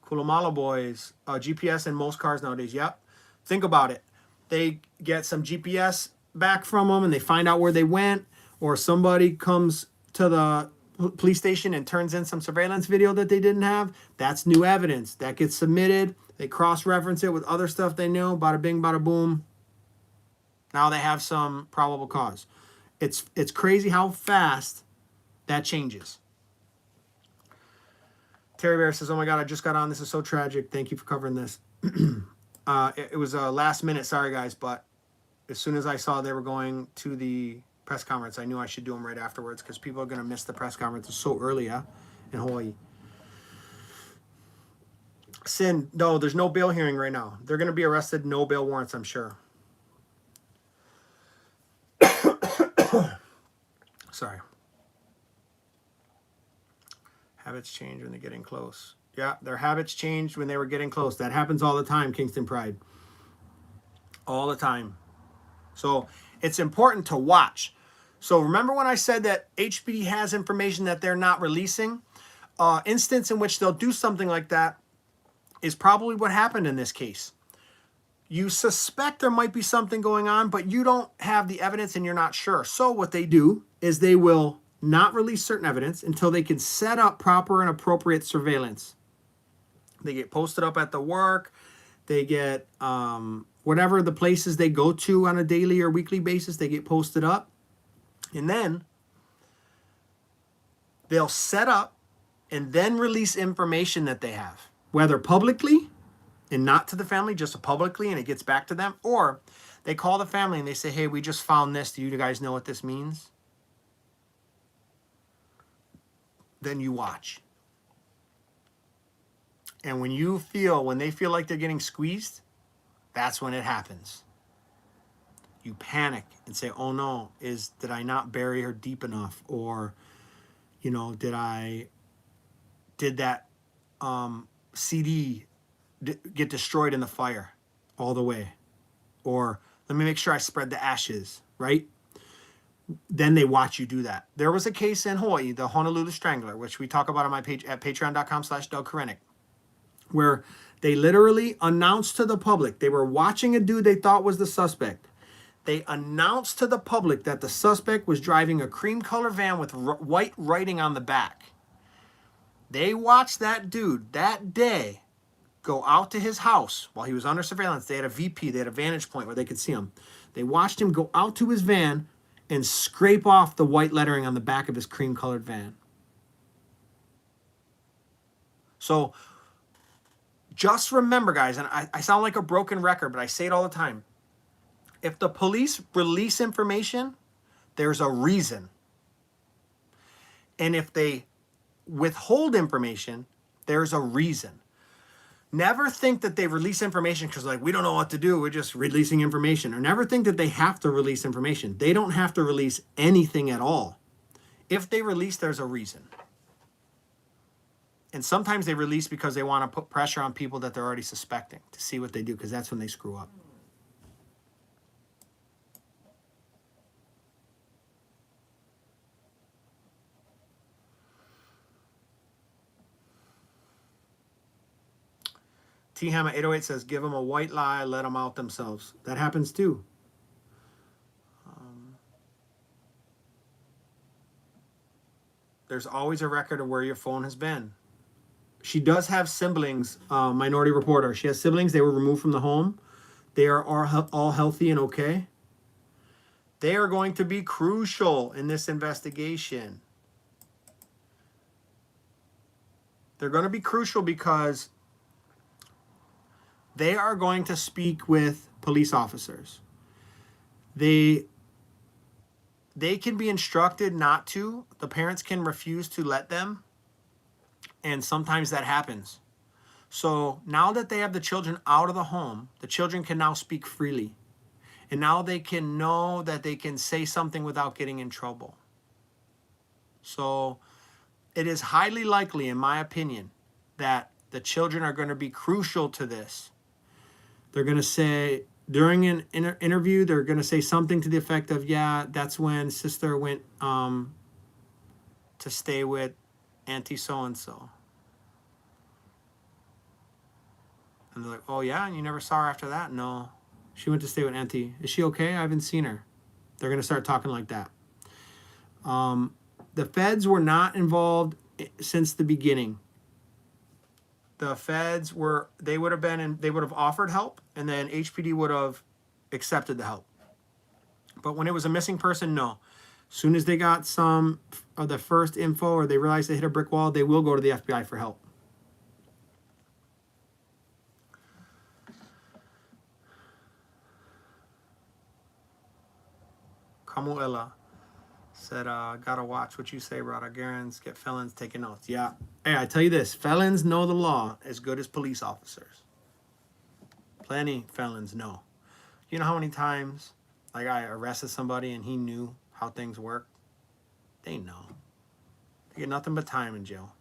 Kulamala boys. GPS in most cars nowadays. Yep. Think about it. They get some GPS back from them, and they find out where they went, or somebody comes to the police station and turns in some surveillance video that they didn't have. That's new evidence. That gets submitted. They cross-reference it with other stuff they know. Bada bing, bada boom. Now they have some probable cause. It's crazy how fast that changes. Terry Bear says, oh my God, I just got on. This is so tragic. Thank you for covering this. It was a last minute. Sorry, guys. But as soon as I saw they were going to the press conference, I knew I should do them right afterwards because people are going to miss the press conference. It's so early, in Hawaii. Sin, no, there's no bail hearing right now. They're going to be arrested. No bail warrants, I'm sure. Sorry. Habits change when they're getting close. Yeah, their habits changed when they were getting close. That happens all the time, Kingston Pride. All the time. So it's important to watch. So remember when I said that HPD has information that they're not releasing? Instance in which they'll do something like that is probably what happened in this case. You suspect there might be something going on, but you don't have the evidence and you're not sure. So what they do is they will not release certain evidence until they can set up proper and appropriate surveillance. They get posted up at the work. They get whatever the places they go to on a daily or weekly basis, they get posted up. And then they'll set up and then release information that they have, whether publicly and not to the family, just publicly, and it gets back to them, or they call the family and they say, hey, we just found this. Do you guys know what this means? Then you watch. And when they feel like they're getting squeezed, that's when it happens. You panic and say, oh no, did I not bury her deep enough? Or, did that CD get destroyed in the fire all the way? Or let me make sure I spread the ashes, right? Then they watch you do that. There was a case in Hawaii, the Honolulu Strangler, which we talk about on my page at patreon.com/DougKorenic, where they literally announced to the public, they were watching a dude they thought was the suspect. They announced to the public that the suspect was driving a cream color van with white writing on the back. They watched that dude that day go out to his house while he was under surveillance. They had a VP, they had a vantage point where they could see him. They watched him go out to his van and scrape off the white lettering on the back of his cream colored van. So just remember, guys, and I sound like a broken record, but I say it all the time. If the police release information, there's a reason. And if they withhold information, there's a reason. Never think that they release information because, we don't know what to do. We're just releasing information. Or never think that they have to release information. They don't have to release anything at all. If they release, there's a reason. And sometimes they release because they want to put pressure on people that they're already suspecting to see what they do, because that's when they screw up. T Hammer 808 says, give them a white lie, let them out themselves. That happens too. There's always a record of where your phone has been. She does have siblings, Minority Reporter. She has siblings. They were removed from the home. They are all healthy and okay. They are going to be crucial in this investigation. They're going to be crucial because they are going to speak with police officers. They can be instructed not to. The parents can refuse to let them. And sometimes that happens. So now that they have the children out of the home, the children can now speak freely. And now they can know that they can say something without getting in trouble. So it is highly likely, in my opinion, that the children are going to be crucial to this. They're going to say, during an interview, they're going to say something to the effect of, yeah, that's when sister went to stay with Auntie so-and-so. And they're like, oh, yeah? And you never saw her after that? No. She went to stay with Auntie. Is she okay? I haven't seen her. They're going to start talking like that. The feds were not involved since the beginning. The feds they would have offered help, and then HPD would have accepted the help. But when it was a missing person, no. As soon as they got some of the first info or they realized they hit a brick wall, they will go to the FBI for help. Kamuela said, gotta watch what you say, brother. Garans get felons taking notes. Yeah. Hey, I tell you this, felons know the law as good as police officers. Plenty felons know. You know how many times I arrested somebody and he knew how things work? They know. They get nothing but time in jail.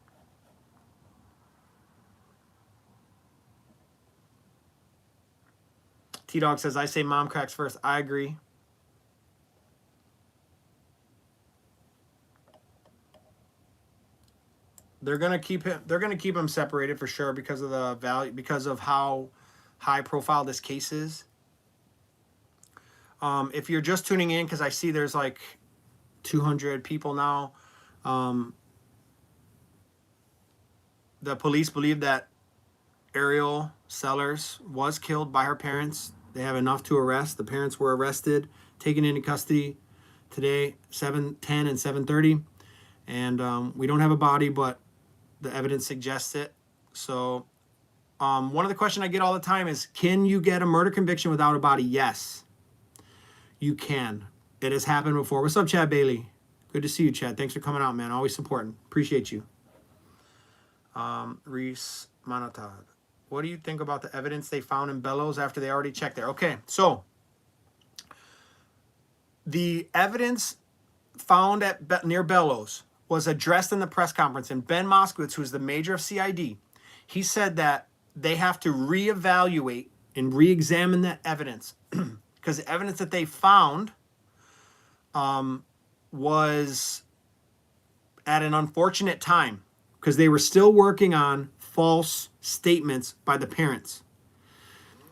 T-Dog says, I say mom cracks first. I agree. They're gonna keep him separated for sure because of the value, because of how high profile this case is. If you're just tuning in, because I see there's like 200 people now, the police believe that Ariel Sellers was killed by her parents. They have enough to arrest. The parents were arrested, taken into custody today, 7:10 and 7:30. And we don't have a body, but the evidence suggests it. So one of the questions I get all the time is, can you get a murder conviction without a body? Yes, you can. It has happened before. What's up, Chad Bailey? Good to see you, Chad. Thanks for coming out, man. Always supporting. Appreciate you. Reese Monotad. What do you think about the evidence they found in Bellows after they already checked there? Okay, so the evidence found at near Bellows was addressed in the press conference, and Ben Moskowitz, who's the major of CID, he said that they have to reevaluate and re-examine that evidence because the evidence that they found was at an unfortunate time because they were still working on false statements by the parents.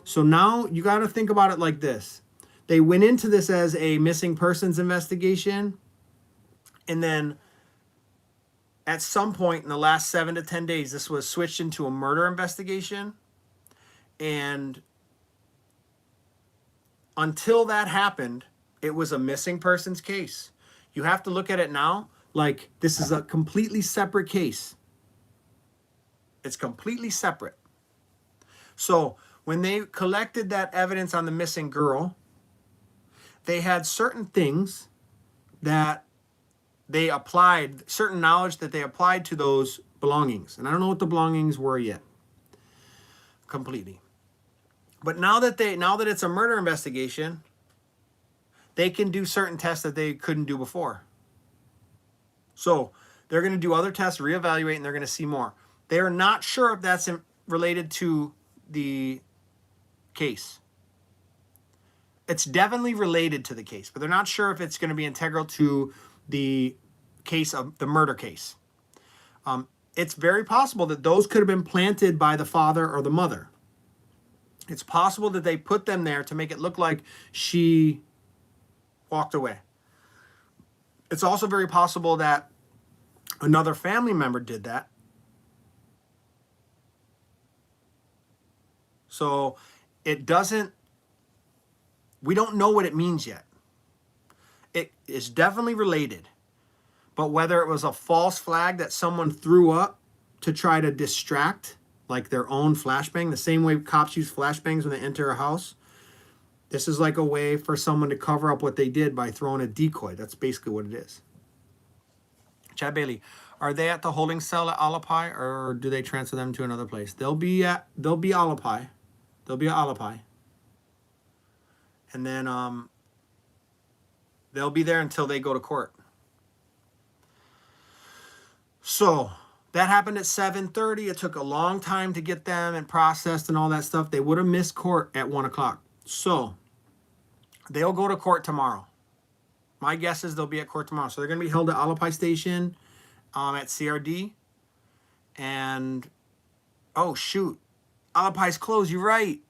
So now you got to think about it like this. They went into this as a missing persons investigation, and then at some point in the last 7 to 10 days, this was switched into a murder investigation. And until that happened, it was a missing persons case. You have to look at it now like this is a completely separate case. It's completely separate. So when they collected that evidence on the missing girl, they had certain things that they applied, certain knowledge that they applied to those belongings. And I don't know what the belongings were yet completely. But now that it's a murder investigation, they can do certain tests that they couldn't do before. So they're going to do other tests, reevaluate, and they're going to see more. They are not sure if that's related to the case. It's definitely related to the case, but they're not sure if it's going to be integral to the case of the murder case. It's very possible that those could have been planted by the father or the mother. It's possible that they put them there to make it look like she walked away. It's also very possible that another family member did that. So it doesn't, we don't know what it means yet. It is definitely related. But whether it was a false flag that someone threw up to try to distract, like their own flashbang, the same way cops use flashbangs when they enter a house, this is like a way for someone to cover up what they did by throwing a decoy. That's basically what it is. Chad Bailey, are they at the holding cell at Alapai, or do they transfer them to another place? They'll be Alapai. They'll be at Alapai. And then they'll be there until they go to court. So that happened at 7:30. It took a long time to get them and processed and all that stuff. They would have missed court at 1 o'clock. So they'll go to court tomorrow. My guess is they'll be at court tomorrow. So they're going to be held at Alapai Station at CRD. And, oh, shoot. Alapai's closed. You're right.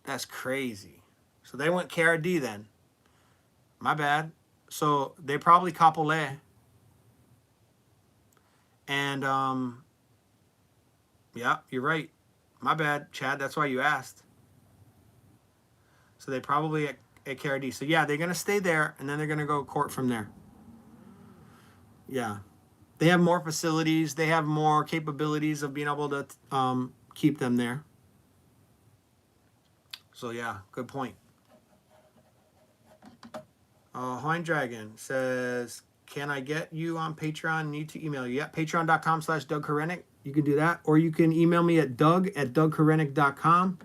That's crazy. So they went KRD then. My bad. So they probably Kapolei. And, yeah, you're right. My bad, Chad. That's why you asked. So they probably at KRD. So, yeah, they're going to stay there, and then they're going to go to court from there. Yeah. They have more facilities. They have more capabilities of being able to keep them there. So, yeah, good point. Hawaiian Dragon says, can I get you on Patreon? Need to email you. Yeah, patreon.com/Doug Korenic. You can do that. Or you can email me at doug@dougkorenic.com.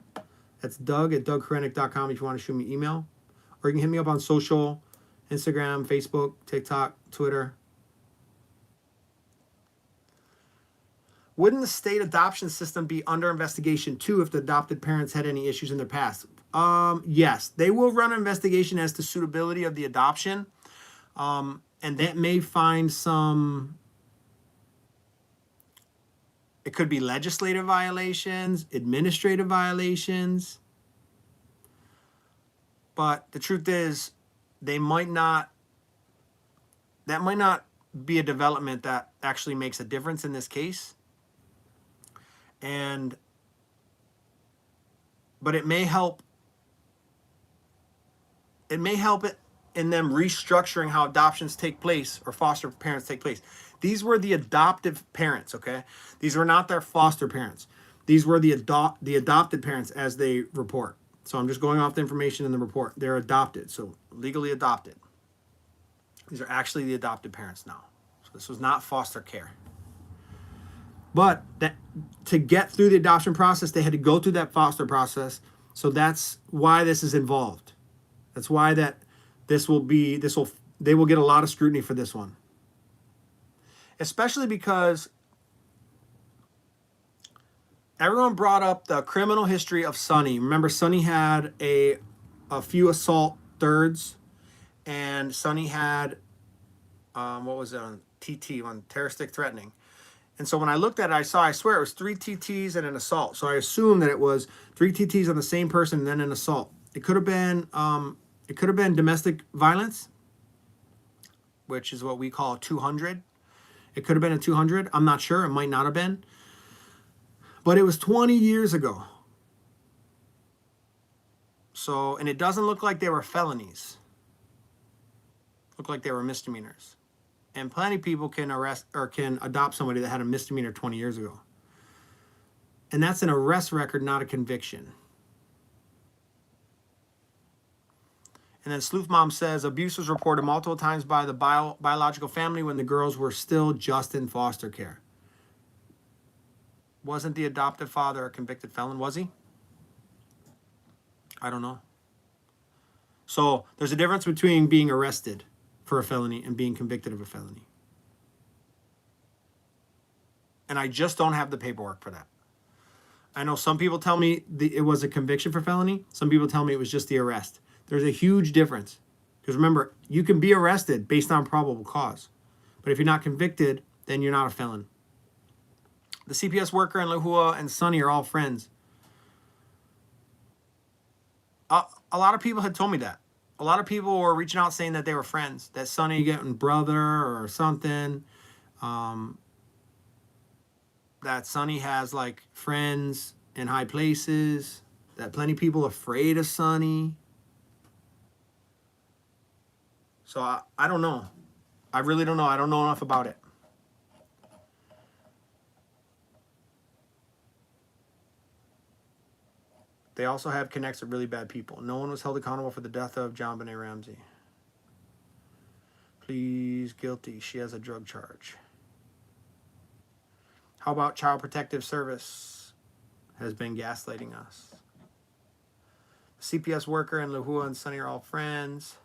That's doug@dougkorenic.com if you want to shoot me email. Or you can hit me up on social, Instagram, Facebook, TikTok, Twitter. Wouldn't the state adoption system be under investigation too if the adopted parents had any issues in their past? Yes, they will run an investigation as to suitability of the adoption. And that may find some, it could be legislative violations, administrative violations. But the truth is, they might not, that might not be a development that actually makes a difference in this case. And, but it may help it in them restructuring how adoptions take place or foster parents take place. These were the adoptive parents, okay? These were not their foster parents. These were the adopted parents as they report. So I'm just going off the information in the report. They're adopted, so legally adopted. These are actually the adopted parents now. So this was not foster care. But that, to get through the adoption process, they had to go through that foster process. So that's why this is involved. That's why that they will get a lot of scrutiny for this one. Especially because everyone brought up the criminal history of Sonny. Remember, Sonny had a few assault thirds, and Sonny had, what was it on TT, on terroristic threatening. And so when I looked at it, I swear it was 3 TTs and an assault. So I assumed that it was 3 TTs on the same person and then an assault. It could have been domestic violence, which is what we call 200. It could have been a 200. I'm not sure. It might not have been. But it was 20 years ago. So, and it doesn't look like they were felonies. Look like they were misdemeanors. And plenty of people can arrest or can adopt somebody that had a misdemeanor 20 years ago. And that's an arrest record, not a conviction. And then Sleuth Mom says, abuse was reported multiple times by the biological family when the girls were still just in foster care. Wasn't the adoptive father a convicted felon, was he? I don't know. So there's a difference between being arrested for a felony and being convicted of a felony. And I just don't have the paperwork for that. I know some people tell me it was a conviction for felony. Some people tell me it was just the arrest. There's a huge difference. Because remember, you can be arrested based on probable cause. But if you're not convicted, then you're not a felon. The CPS worker and Lehua and Sonny are all friends. A lot of people had told me that. A lot of people were reaching out saying that they were friends. That Sonny getting brother or something. That Sonny has like friends in high places. That plenty of people are afraid of Sonny. So I don't know. I really don't know. I don't know enough about it. They also have connects with really bad people. No one was held accountable for the death of John Benet Ramsey. Please, guilty. She has a drug charge. How about Child Protective Service has been gaslighting us? CPS worker and Lehua and Sonny are all friends.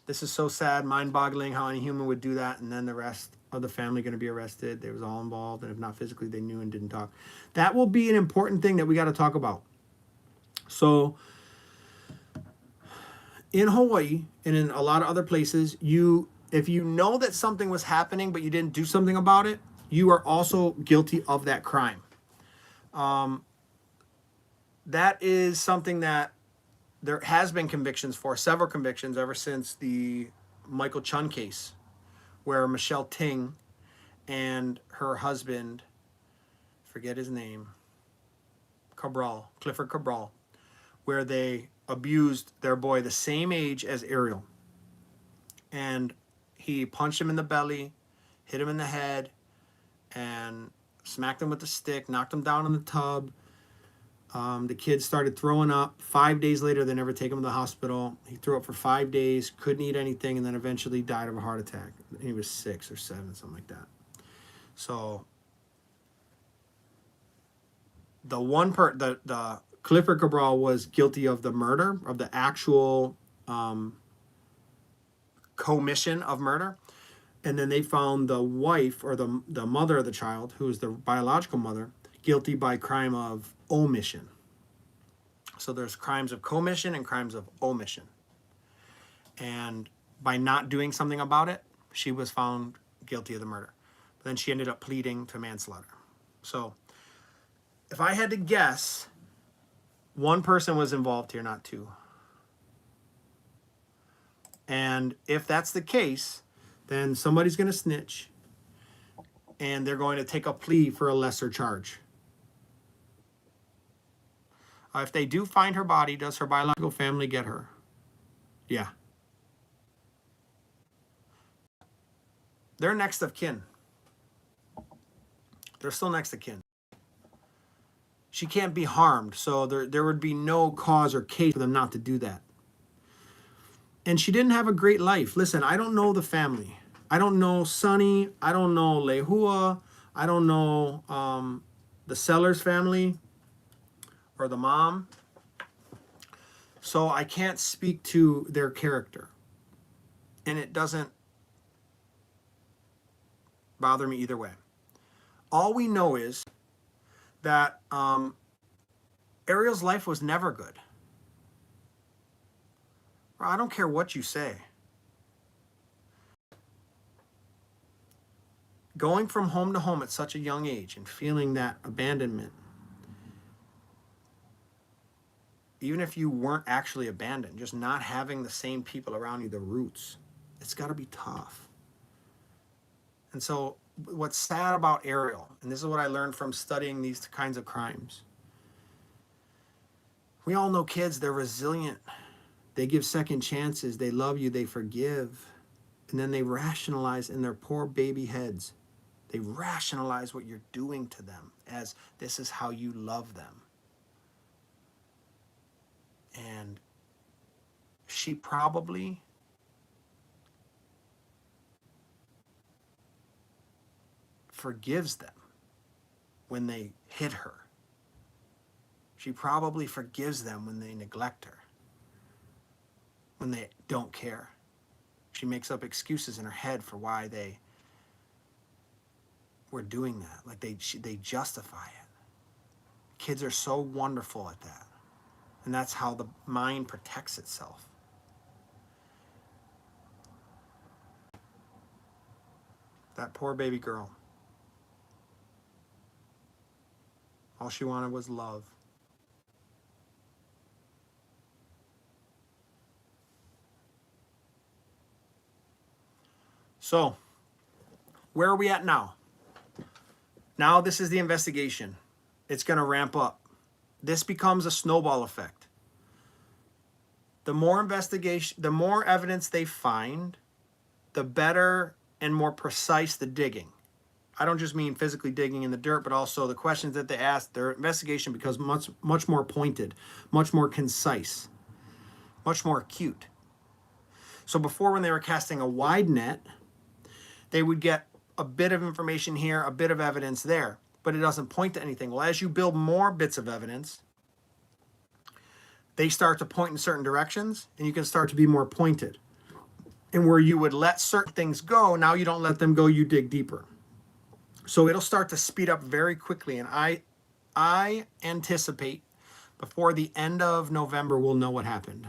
This is so sad, mind-boggling how any human would do that, and then the rest of the family going to be arrested. They was all involved, and if not physically, they knew and didn't talk. That will be an important thing that we got to talk about. So, in Hawaii and in a lot of other places, if you know that something was happening but you didn't do something about it, you are also guilty of that crime. That is something that there has been convictions for, several convictions ever since the Michael Chun case, where Michelle Ting and her husband, forget his name, Clifford Cabral, where they abused their boy the same age as Ariel. And he punched him in the belly, hit him in the head, and smacked him with a stick, knocked him down in the tub. The kid started throwing up. 5 days later, they never take him to the hospital. He threw up for 5 days, couldn't eat anything, and then eventually died of a heart attack. He was 6 or 7, something like that. So the Clifford Cabral was guilty of the murder, of the actual commission of murder. And then they found the wife or the mother of the child, who was the biological mother, guilty by crime of omission. So there's crimes of commission and crimes of omission. And by not doing something about it, she was found guilty of the murder. But then she ended up pleading to manslaughter. So if I had to guess, one person was involved here, not two. And if that's the case, then somebody's going to snitch and they're going to take a plea for a lesser charge. If they do find her body, does her biological family get her? Yeah. They're next of kin. They're still next of kin. She can't be harmed, so there would be no cause or case for them not to do that. And she didn't have a great life. Listen, I don't know the family. I don't know Sonny. I don't know Lehua. I don't know the Sellers family or the mom. So I can't speak to their character. And it doesn't bother me either way. All we know is that Ariel's life was never good. I don't care what you say. Going from home to home at such a young age and feeling that abandonment, even if you weren't actually abandoned, just not having the same people around you, the roots, it's got to be tough. And so what's sad about Ariel, and this is what I learned from studying these kinds of crimes, we all know kids, they're resilient. They give second chances. They love you. They forgive. And then they rationalize in their poor baby heads. They rationalize what you're doing to them as this is how you love them. And she probably forgives them when they hit her. She probably forgives them when they neglect her, when they don't care. She makes up excuses in her head for why they were doing that. Like they justify it. Kids are so wonderful at that. And that's how the mind protects itself. That poor baby girl. All she wanted was love. So, where are we at now? Now this is the investigation. It's going to ramp up. This becomes a snowball effect. The more investigation, the more evidence they find, the better and more precise the digging. I don't just mean physically digging in the dirt, but also the questions that they ask. Their investigation becomes much more pointed, much more concise, much more acute. So before, when they were casting a wide net, they would get a bit of information here, a bit of evidence there, but it doesn't point to anything. Well, as you build more bits of evidence, they start to point in certain directions, and you can start to be more pointed. And where you would let certain things go, now you don't let them go, you dig deeper. So it'll start to speed up very quickly, and I anticipate before the end of November we'll know what happened.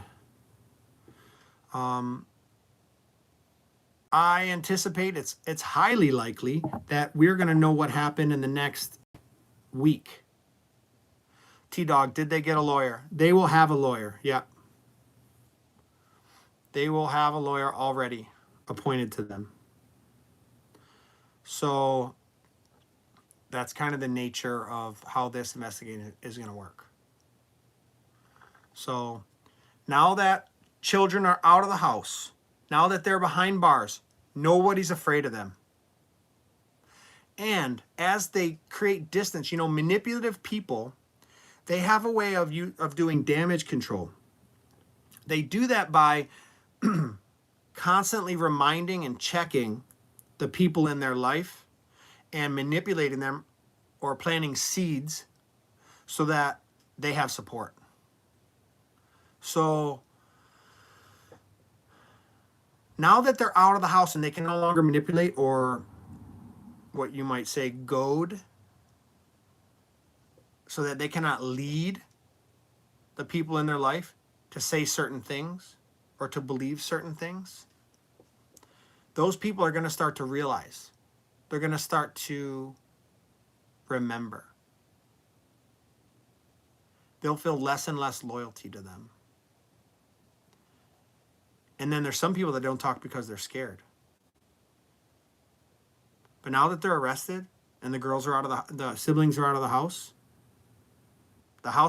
I anticipate it's highly likely that we're going to know what happened in the next week. T-Dog, did they get a lawyer? They will have a lawyer, yeah. They will have a lawyer already appointed to them. So that's kind of the nature of how this investigation is going to work. So now that children are out of the house, now that they're behind bars, nobody's afraid of them. And as they create distance, manipulative people, they have a way of doing damage control. They do that by constantly reminding and checking the people in their life and manipulating them or planting seeds so that they have support. So now that they're out of the house and they can no longer manipulate or what you might say goad, so that they cannot lead the people in their life to say certain things or to believe certain things, those people are going to start to realize. They're going to start to remember. They'll feel less and less loyalty to them. And then there's some people that don't talk because they're scared. But now that they're arrested and the girls are out of the siblings are out of the house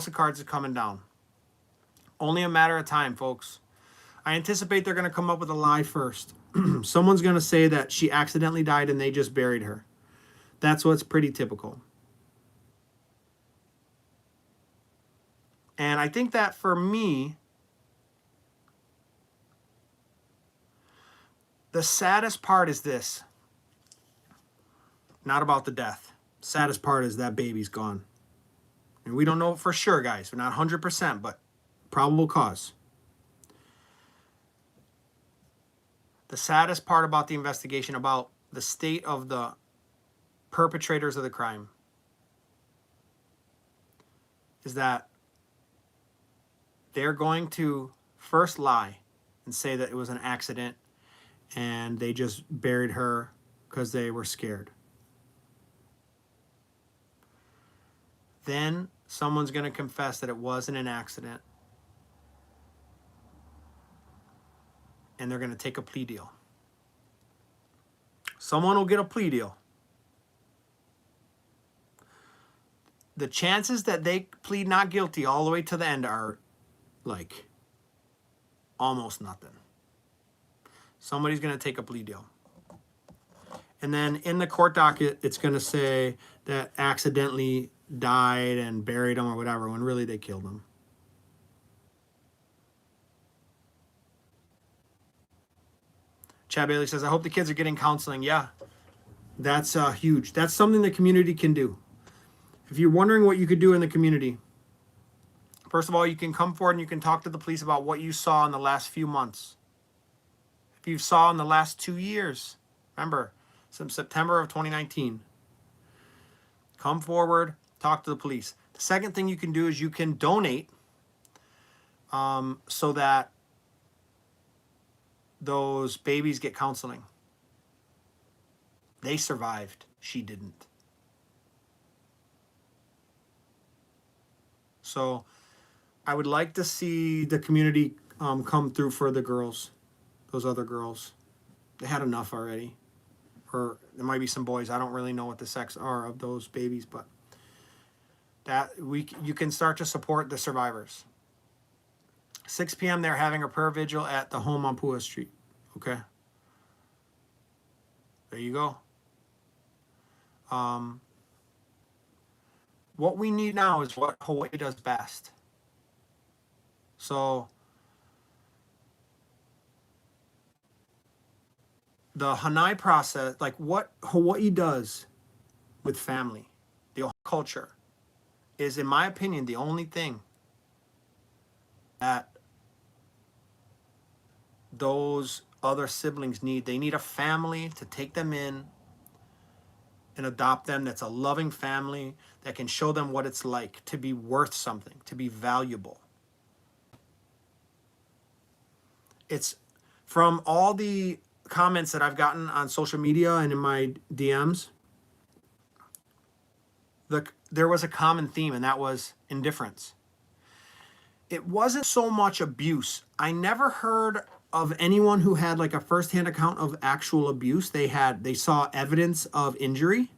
of cards is coming down. Only a matter of time, folks. I anticipate they're going to come up with a lie first. Someone's going to say that she accidentally died and they just buried her. That's what's pretty typical. And I think that for me, the saddest part is this. Not about the death. Saddest part is that baby's gone. And we don't know for sure, guys. We're not 100%, but probable cause. The saddest part about the investigation, about the state of the perpetrators of the crime, is that they're going to first lie and say that it was an accident and they just buried her because they were scared. Then someone's going to confess that it wasn't an accident. And they're going to take a plea deal. Someone will get a plea deal. The chances that they plead not guilty all the way to the end are like almost nothing. Somebody's going to take a plea deal. And then in the court docket, it's going to say that accidentally died and buried them or whatever, when really they killed them. Chad Bailey says, I hope the kids are getting counseling. Yeah, that's huge. That's something the community can do. If you're wondering what you could do in the community, first of all, you can come forward and you can talk to the police about what you saw in the last few months. If you saw in the last 2 years, remember, since September of 2019, come forward, talk to the police. The second thing you can do is you can donate so that those babies get counseling. They survived. She didn't. So I would like to see the community come through for the girls, those other girls. They had enough already. Or there might be some boys. I don't really know what the sex are of those babies, but you can start to support the survivors. 6 p.m. they're having a prayer vigil at the home on Puha Street. Okay. There you go. What we need now is what Hawaii does best. So the Hanai process, like what Hawaii does with family, the culture, is, in my opinion, the only thing that those other siblings need. They need a family to take them in and adopt them that's a loving family that can show them what it's like to be worth something, to be valuable. It's from all the comments that I've gotten on social media and in my DMs, there was a common theme, and that was indifference. It wasn't so much abuse. I never heard of anyone who had like a firsthand account of actual abuse. They saw evidence of injury,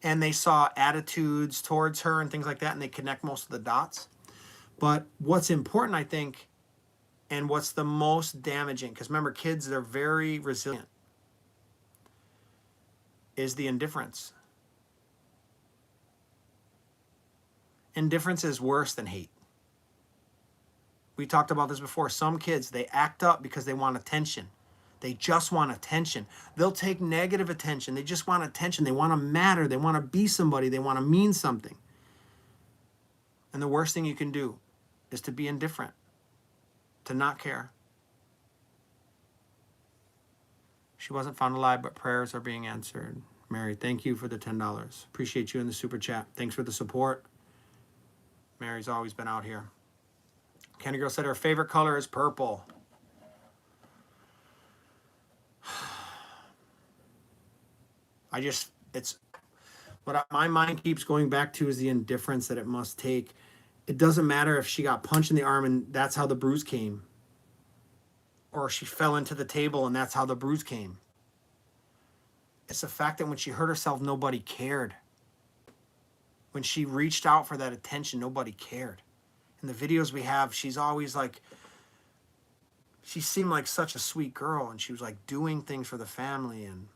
and they saw attitudes towards her and things like that, and they connect most of the dots. But what's important, I think, and what's the most damaging, because remember, kids, they're very resilient, is the indifference. Indifference is worse than hate. We talked about this before. Some kids, they act up because they want attention. They just want attention. They'll take negative attention. They just want attention. They want to matter. They want to be somebody. They want to mean something. And the worst thing you can do is to be indifferent, to not care. She wasn't found alive, but prayers are being answered. Mary, thank you for the $10. Appreciate you in the super chat. Thanks for the support. Mary's always been out here. Candy Girl said her favorite color is purple. It's what my mind keeps going back to is the indifference that it must take. It doesn't matter if she got punched in the arm and that's how the bruise came, or she fell into the table and that's how the bruise came. It's the fact that when she hurt herself, nobody cared. When she reached out for that attention, nobody cared. In the videos we have, she's always like, she seemed like such a sweet girl, and she was like doing things for the family. And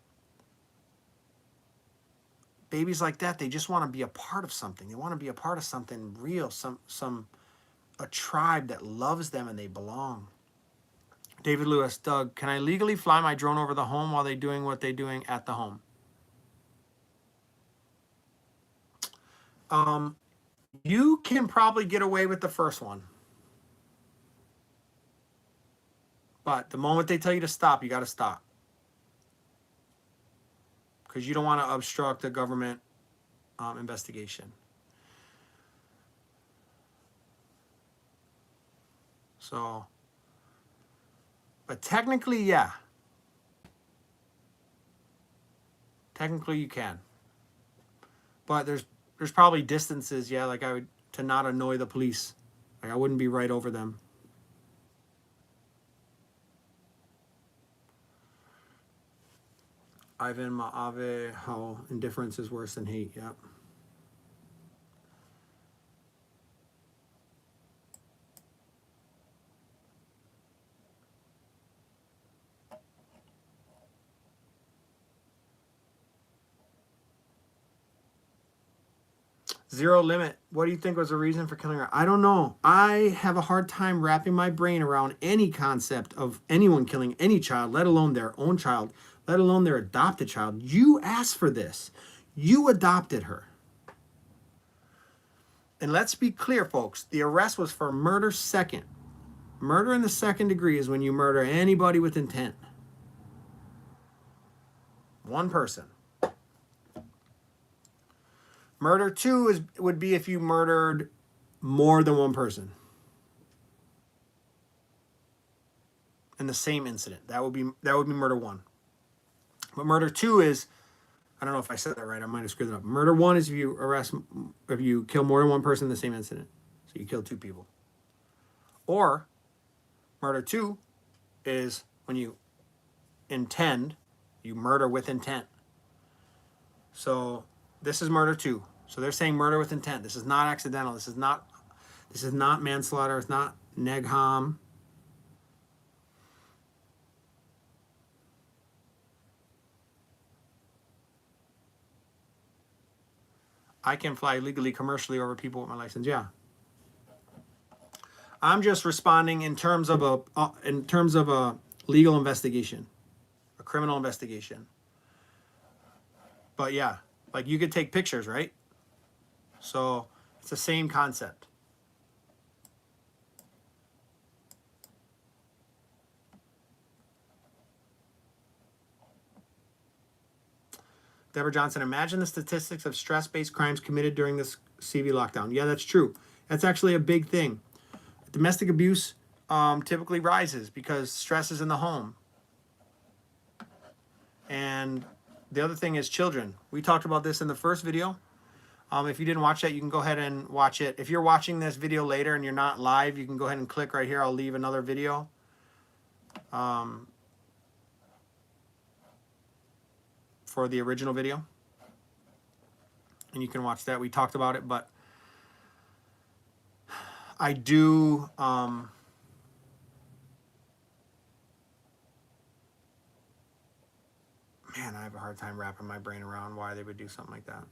babies like that, they just want to be a part of something. They want to be a part of something real, a tribe that loves them and they belong. David Lewis, Doug, can I legally fly my drone over the home while they're doing what they're doing at the home? You can probably get away with the first one. But the moment they tell you to stop, you got to stop. Because you don't want to obstruct a government investigation. So, but technically, yeah. Technically, you can. But there's probably distances, yeah, like I would, to not annoy the police. Like I wouldn't be right over them. Ivan Maave, how indifference is worse than hate, yeah. Zero Limit, what do you think was the reason for killing her? I don't know. I have a hard time wrapping my brain around any concept of anyone killing any child, let alone their own child, let alone their adopted child. You asked for this. You adopted her. And let's be clear, folks. The arrest was for murder second. Murder in the second degree is when you murder anybody with intent. One person. Murder two would be if you murdered more than one person in the same incident. That would be murder one. But murder two is, I don't know if I said that right. I might have screwed it up. Murder one is if you kill more than one person in the same incident. So you kill two people. Or murder two is when you intend, you murder with intent. So this is murder two. So they're saying murder with intent. This is not accidental. This is not manslaughter. It's not neg ham. I can fly legally, commercially over people with my license. Yeah. I'm just responding in terms of a legal investigation, a criminal investigation. But yeah, like you could take pictures, right? So it's the same concept. Deborah Johnson, imagine the statistics of stress-based crimes committed during this CV lockdown. Yeah, that's true. That's actually a big thing. Domestic abuse typically rises because stress is in the home. And the other thing is children. We talked about this in the first video. If you didn't watch that, you can go ahead and watch it. If you're watching this video later and you're not live, you can go ahead and click right here. I'll leave another video. For the original video. And you can watch that. We talked about it, but I do... man, I have a hard time wrapping my brain around why they would do something like that.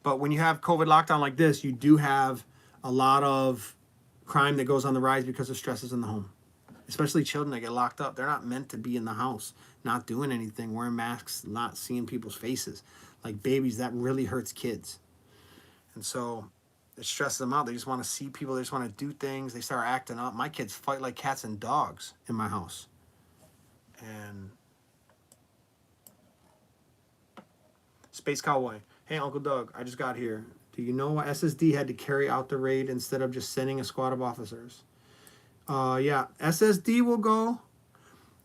But when you have COVID lockdown like this, you do have a lot of crime that goes on the rise because of stresses in the home. Especially children that get locked up. They're not meant to be in the house, not doing anything, wearing masks, not seeing people's faces. Like babies, that really hurts kids. And so it stresses them out. They just want to see people. They just want to do things. They start acting up. My kids fight like cats and dogs in my house. And Space Cowboy. Hey, Uncle Doug, I just got here. Do you know why SSD had to carry out the raid instead of just sending a squad of officers? Yeah, SSD will go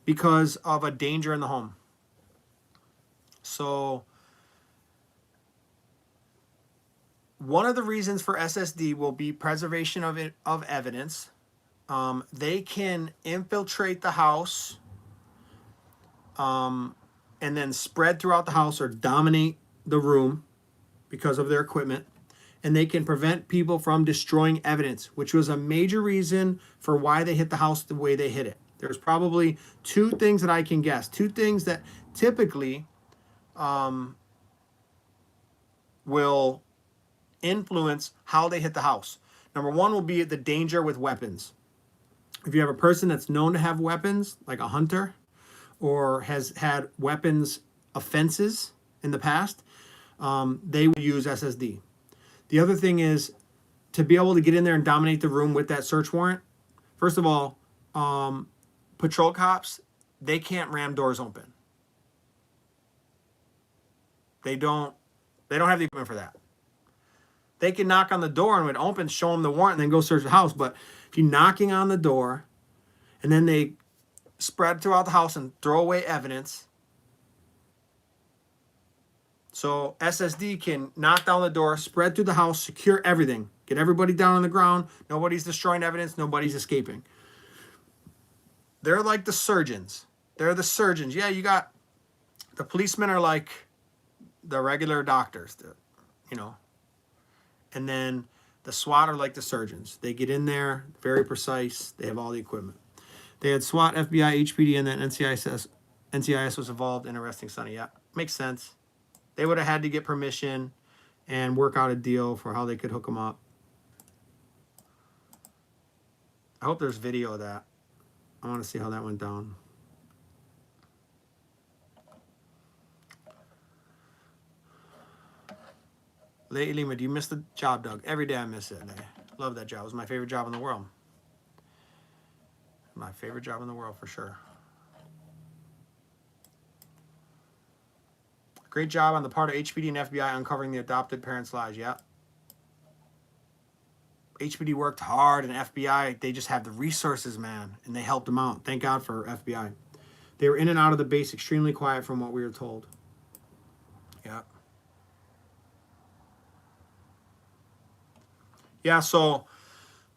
because of a danger in the home. So one of the reasons for SSD will be preservation of evidence. They can infiltrate the house and then spread throughout the house or dominate the room because of their equipment. And they can prevent people from destroying evidence, which was a major reason for why they hit the house the way they hit it. There's probably two things that I can guess. Two things that typically will influence how they hit the house. Number one will be the danger with weapons. If you have a person that's known to have weapons, like a hunter, or has had weapons offenses in the past, they will use SSD. The other thing is to be able to get in there and dominate the room with that search warrant. First of all, patrol cops, they can't ram doors open. They don't have the equipment for that. They can knock on the door and when it opens, show them the warrant and then go search the house. But if you're knocking on the door and then they spread throughout the house and throw away evidence. So SSD can knock down the door, spread through the house, secure everything, get everybody down on the ground. Nobody's destroying evidence. Nobody's escaping. They're like the surgeons. They're the surgeons. Yeah, you got the policemen are like the regular doctors, you know. And then the SWAT are like the surgeons. They get in there, very precise. They have all the equipment. They had SWAT, FBI, HPD, and then NCIS was involved in arresting Sonny. Yeah, makes sense. They would have had to get permission and work out a deal for how they could hook him up. I hope there's video of that. I want to see how that went down. Lady Lima, do you miss the job, Doug? Every day I miss it. I love that job. It was my favorite job in the world. My favorite job in the world for sure. Great job on the part of HPD and FBI uncovering the adopted parents' lies. Yeah. HPD worked hard and FBI, they just have the resources, man. And they helped them out. Thank God for FBI. They were in and out of the base, extremely quiet from what we were told. Yeah. Yeah, so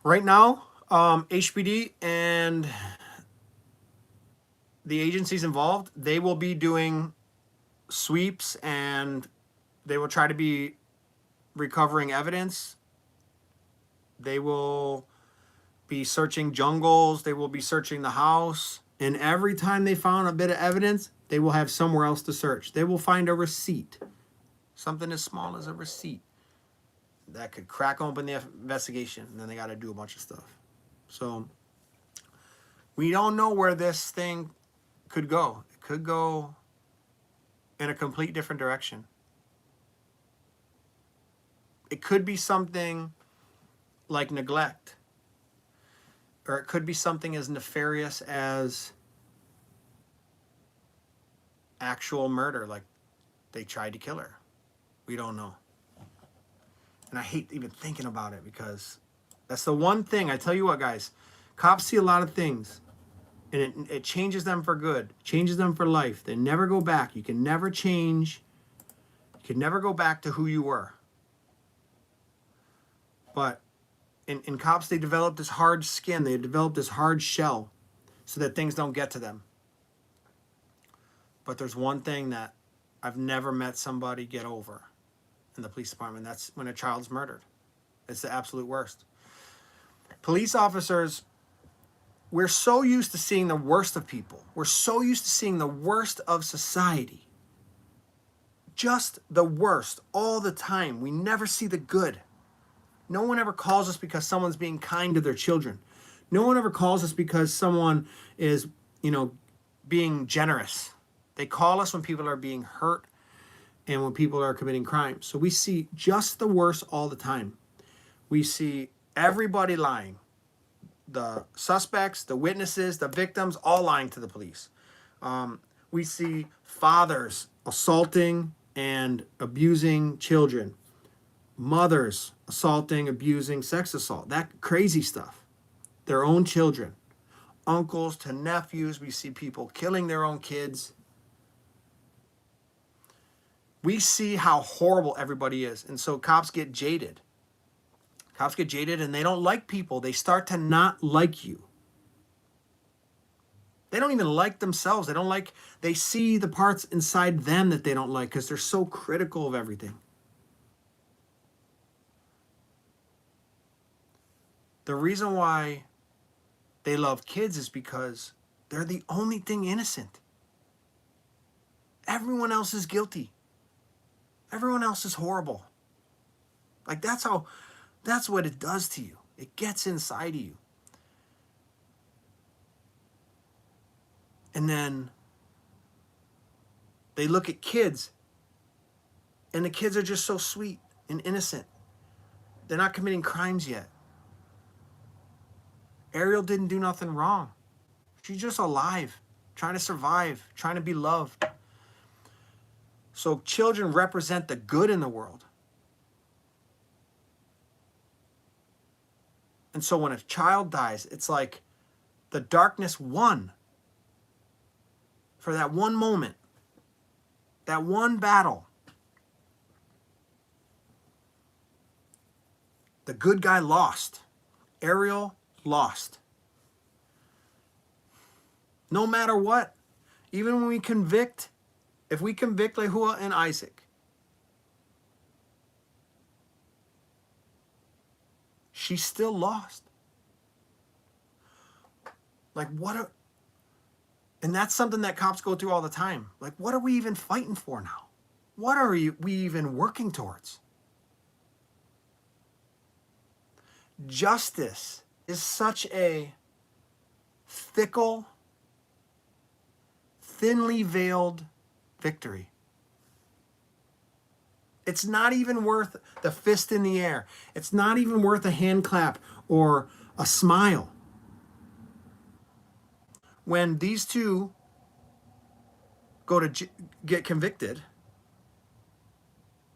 right now, HPD and the agencies involved, they will be doing sweeps and they will try to be recovering evidence. They will be searching jungles. They will be searching the house. And every time they found a bit of evidence, they will have somewhere else to search. They will find a receipt. Something as small as a receipt that could crack open the investigation. And then they got to do a bunch of stuff. So we don't know where this thing could go. It could go in a complete different direction. It could be something like neglect. Or it could be something as nefarious as actual murder, like they tried to kill her. We don't know. And I hate even thinking about it because that's the one thing. I tell you what, guys, cops see a lot of things and it changes them for good, changes them for life. They never go back. You can never change. You can never go back to who you were. But in cops, they develop this hard skin. They develop this hard shell so that things don't get to them. But there's one thing that I've never met somebody get over in the police department. That's when a child's murdered. It's the absolute worst. Police officers, we're so used to seeing the worst of people. We're so used to seeing the worst of society. Just the worst all the time. We never see the good. No one ever calls us because someone's being kind to their children. No one ever calls us because someone is, being generous. They call us when people are being hurt and when people are committing crimes. So we see just the worst all the time. We see everybody lying. The suspects, the witnesses, the victims, all lying to the police. We see fathers assaulting and abusing children. mothers assaulting, abusing, sex assault, that crazy stuff. Their own children, uncles to nephews. We see people killing their own kids. We see how horrible everybody is. And so cops get jaded. Cops get jaded and they don't like people. They start to not like you. They don't even like themselves. They see the parts inside them that they don't like because they're so critical of everything. The reason why they love kids is because they're the only thing innocent. Everyone else is guilty. Everyone else is horrible. Like that's what it does to you. It gets inside of you. And then they look at kids and the kids are just so sweet and innocent. They're not committing crimes yet. Ariel didn't do nothing wrong. She's just alive, trying to survive, trying to be loved. So children represent the good in the world. And so when a child dies, it's like the darkness won for that one moment, that one battle. The good guy lost. Ariel lost. No matter what, even when we convict, if we convict Lehua and Isaac, she still lost. Like and that's something that cops go through all the time. Like, what are we even fighting for now? What are we even working towards? Justice is such a fickle, thinly veiled victory. It's not even worth the fist in the air. It's not even worth a hand clap or a smile. When these two go to get convicted,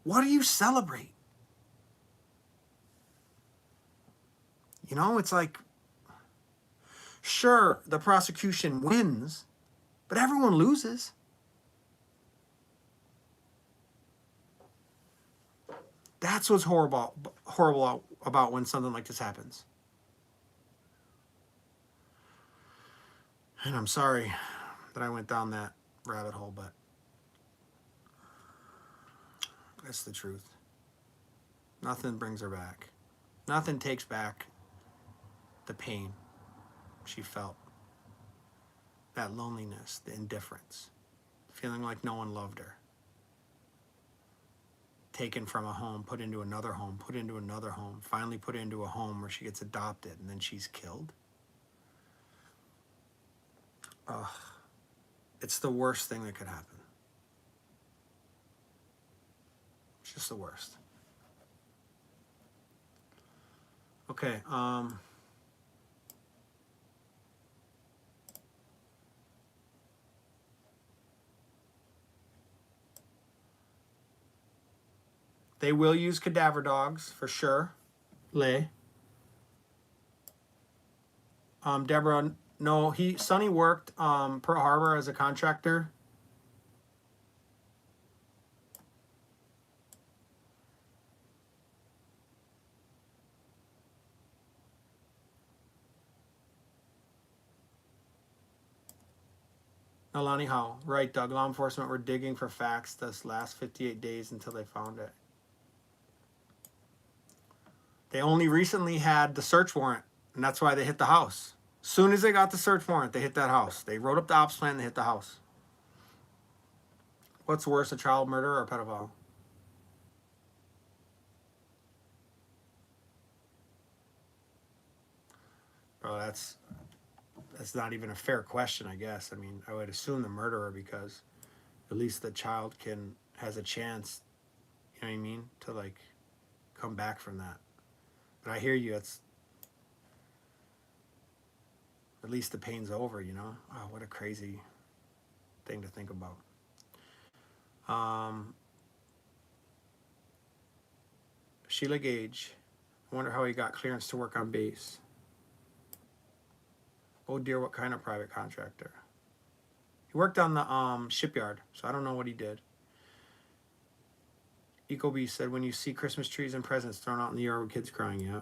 what do you celebrate? You know, it's like, sure, the prosecution wins, but everyone loses. That's what's horrible about when something like this happens. And I'm sorry that I went down that rabbit hole, but that's the truth. Nothing brings her back. Nothing takes back the pain she felt. That loneliness, the indifference, feeling like no one loved her. Taken from a home, put into another home, put into another home, finally put into a home where she gets adopted, and then she's killed. Ugh. It's the worst thing that could happen. It's just the worst. Okay, they will use cadaver dogs for sure. Lay. Deborah, no, Sonny worked Pearl Harbor as a contractor. Alani Howe, right, Doug. Law enforcement were digging for facts this last 58 days until they found it. They only recently had the search warrant, and that's why they hit the house. Soon as they got the search warrant, they hit that house. They wrote up the ops plan, they hit the house. What's worse, a child murderer or a pedophile? Bro, that's not even a fair question, I guess. I mean, I would assume the murderer because at least the child has a chance, you know what I mean, to like come back from that. But I hear you, it's at least the pain's over, you know? Oh, what a crazy thing to think about. Sheila Gage. I wonder how he got clearance to work on base. Oh dear, what kind of private contractor? He worked on the shipyard, so I don't know what he did. Ecobee said, when you see Christmas trees and presents thrown out in the yard with kids crying, yeah.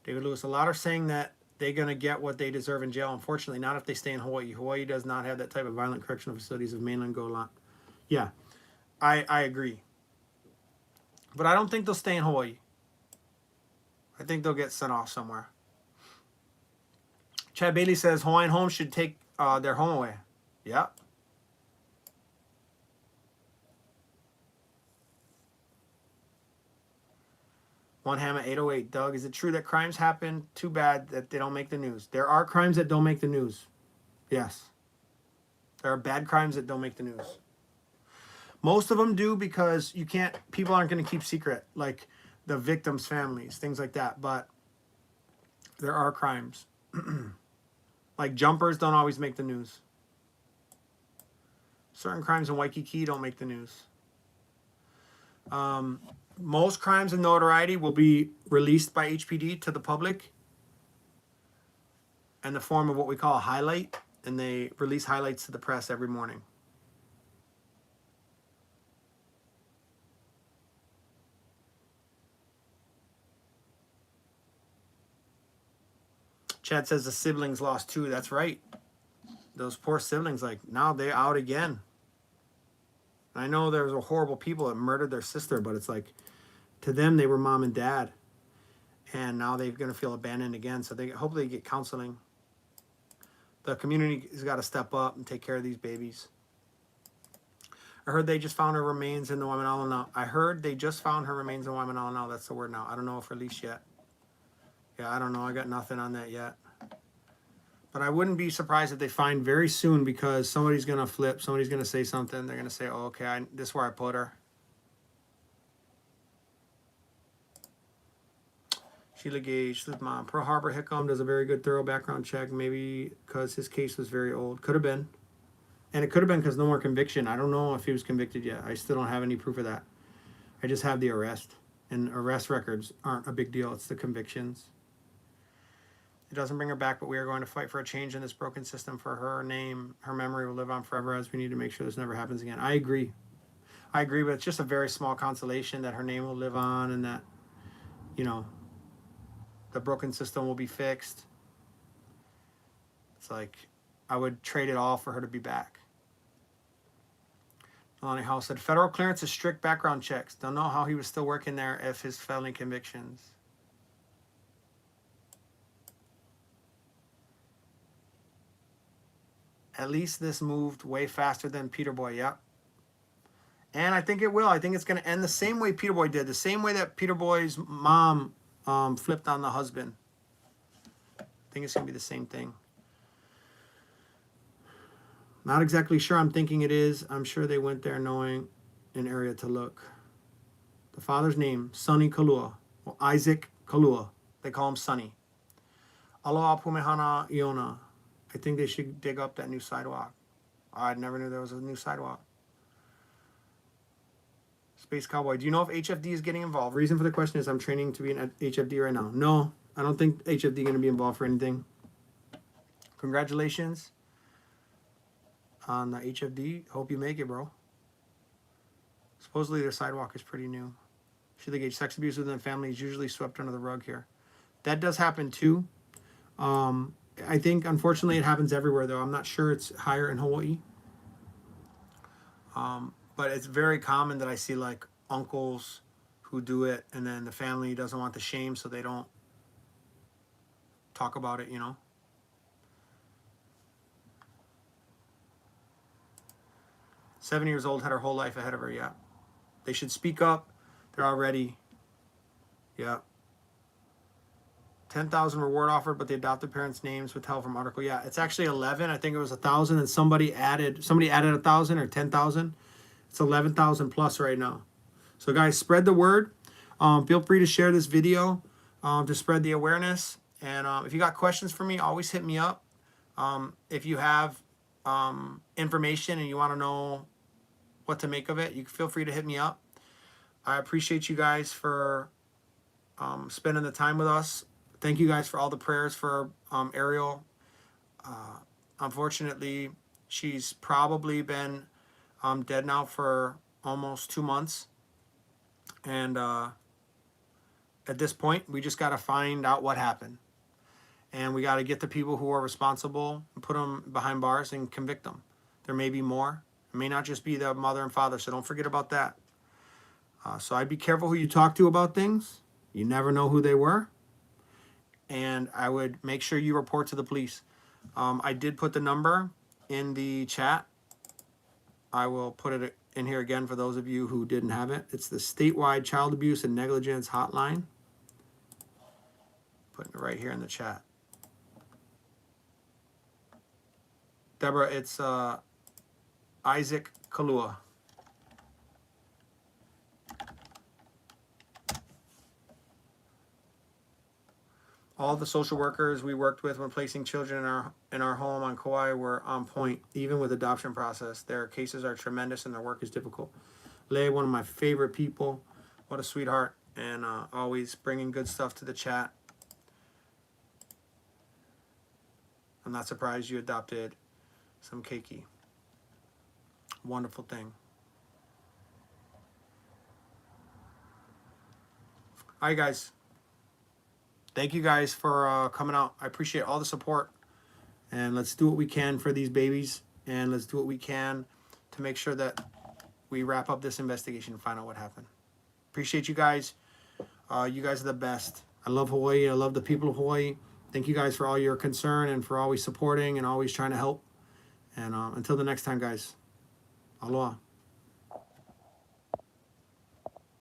David Lewis, a lot are saying that they're going to get what they deserve in jail. Unfortunately, not if they stay in Hawaii. Hawaii does not have that type of violent correctional facilities of mainland Golan. Yeah, I agree. But I don't think they'll stay in Hawaii. I think they'll get sent off somewhere. Chad Bailey says Hawaiian homes should take their home away. Yeah. One ham at 808. Doug, is it true that crimes happen too bad that they don't make the news? There are crimes that don't make the news. Yes. There are bad crimes that don't make the news. Most of them do because people aren't going to keep secret, like the victims' families, things like that. But there are crimes. Like jumpers don't always make the news. Certain crimes in Waikiki don't make the news. Most crimes of notoriety will be released by HPD to the public in the form of what we call a highlight, and they release highlights to the press every morning. Chad says the siblings lost too. That's right. Those poor siblings, like, now they're out again. I know there's horrible people that murdered their sister, but it's like, to them, they were mom and dad. And now they're going to feel abandoned again. So they hopefully get counseling. The community has got to step up and take care of these babies. I heard they just found her remains in the Waimanalo now. I heard they just found her remains in Waimanalo now. That's the word now. I don't know if released yet. Yeah, I don't know. I got nothing on that yet. But I wouldn't be surprised if they find very soon, because somebody's going to flip. Somebody's going to say something. They're going to say, oh, okay, this is where I put her. Sheila Gage, his mom. Pearl Harbor Hickam does a very good thorough background check. Maybe because his case was very old. Could have been. And it could have been because no more conviction. I don't know if he was convicted yet. I still don't have any proof of that. I just have the arrest. And arrest records aren't a big deal. It's the convictions. It doesn't bring her back, but we are going to fight for a change in this broken system. For her name, her memory will live on forever, as we need to make sure this never happens again. I agree. I agree, but it's just a very small consolation that her name will live on, and that, you know, the broken system will be fixed. It's like, I would trade it all for her to be back. Lonnie House said, federal clearance is strict background checks. Don't know how he was still working there if his felony convictions. At least this moved way faster than Peter Boy, yep. And I think it will. I think it's going to end the same way Peter Boy did. The same way that Peter Boy's mom flipped on the husband. I think it's going to be the same thing. Not exactly sure. I'm thinking it is. I'm sure they went there knowing an area to look. The father's name, Sonny Kalua. Well, Isaac Kalua. They call him Sonny. Aloha Pumehana Iona. I think they should dig up that new sidewalk. I never knew there was a new sidewalk. Space Cowboy. Do you know if HFD is getting involved? Reason for the question is I'm training to be an HFD right now. No, I don't think HFD is going to be involved for anything. Congratulations on the HFD. Hope you make it, bro. Supposedly their sidewalk is pretty new. Sheila Gage, sex abuse within the family is usually swept under the rug here. That does happen too. I think, unfortunately, it happens everywhere, though. I'm not sure it's higher in Hawaii. But it's very common that I see, like, uncles who do it, and then the family doesn't want the shame, so they don't talk about it, you know. Seven years old, had her whole life ahead of her, yeah. They should speak up. They're already, yeah. 10,000 reward offered, but the adopted parents' names withheld from article. Yeah, it's actually 11. I think it was 1,000, and somebody added 1,000 or 10,000. It's 11,000 plus right now. So guys, spread the word. Feel free to share this video to spread the awareness. And if you got questions for me, always hit me up. If you have information and you want to know what to make of it, you can feel free to hit me up. I appreciate you guys for spending the time with us. Thank you guys for all the prayers for Ariel. Unfortunately, she's probably been dead now for almost 2 months. And at this point, we just got to find out what happened. And we got to get the people who are responsible and put them behind bars and convict them. There may be more. It may not just be the mother and father, so don't forget about that. So I'd be careful who you talk to about things. You never know who they were. And I would make sure you report to the police. I did put the number in the chat. I will put it in here again for those of you who didn't have it. It's the statewide child abuse and negligence hotline. Putting it right here in the chat. Deborah, it's Isaac Kalua. All the social workers we worked with when placing children in our home on Kauai were on point, even with adoption process. Their cases are tremendous and their work is difficult. Lei, one of my favorite people. What a sweetheart. And always bringing good stuff to the chat. I'm not surprised you adopted some keiki. Wonderful thing. All right, guys. Thank you guys for coming out. I appreciate all the support. And let's do what we can for these babies. And let's do what we can to make sure that we wrap up this investigation and find out what happened. Appreciate you guys. You guys are the best. I love Hawaii. I love the people of Hawaii. Thank you guys for all your concern and for always supporting and always trying to help. And until the next time, guys. Aloha.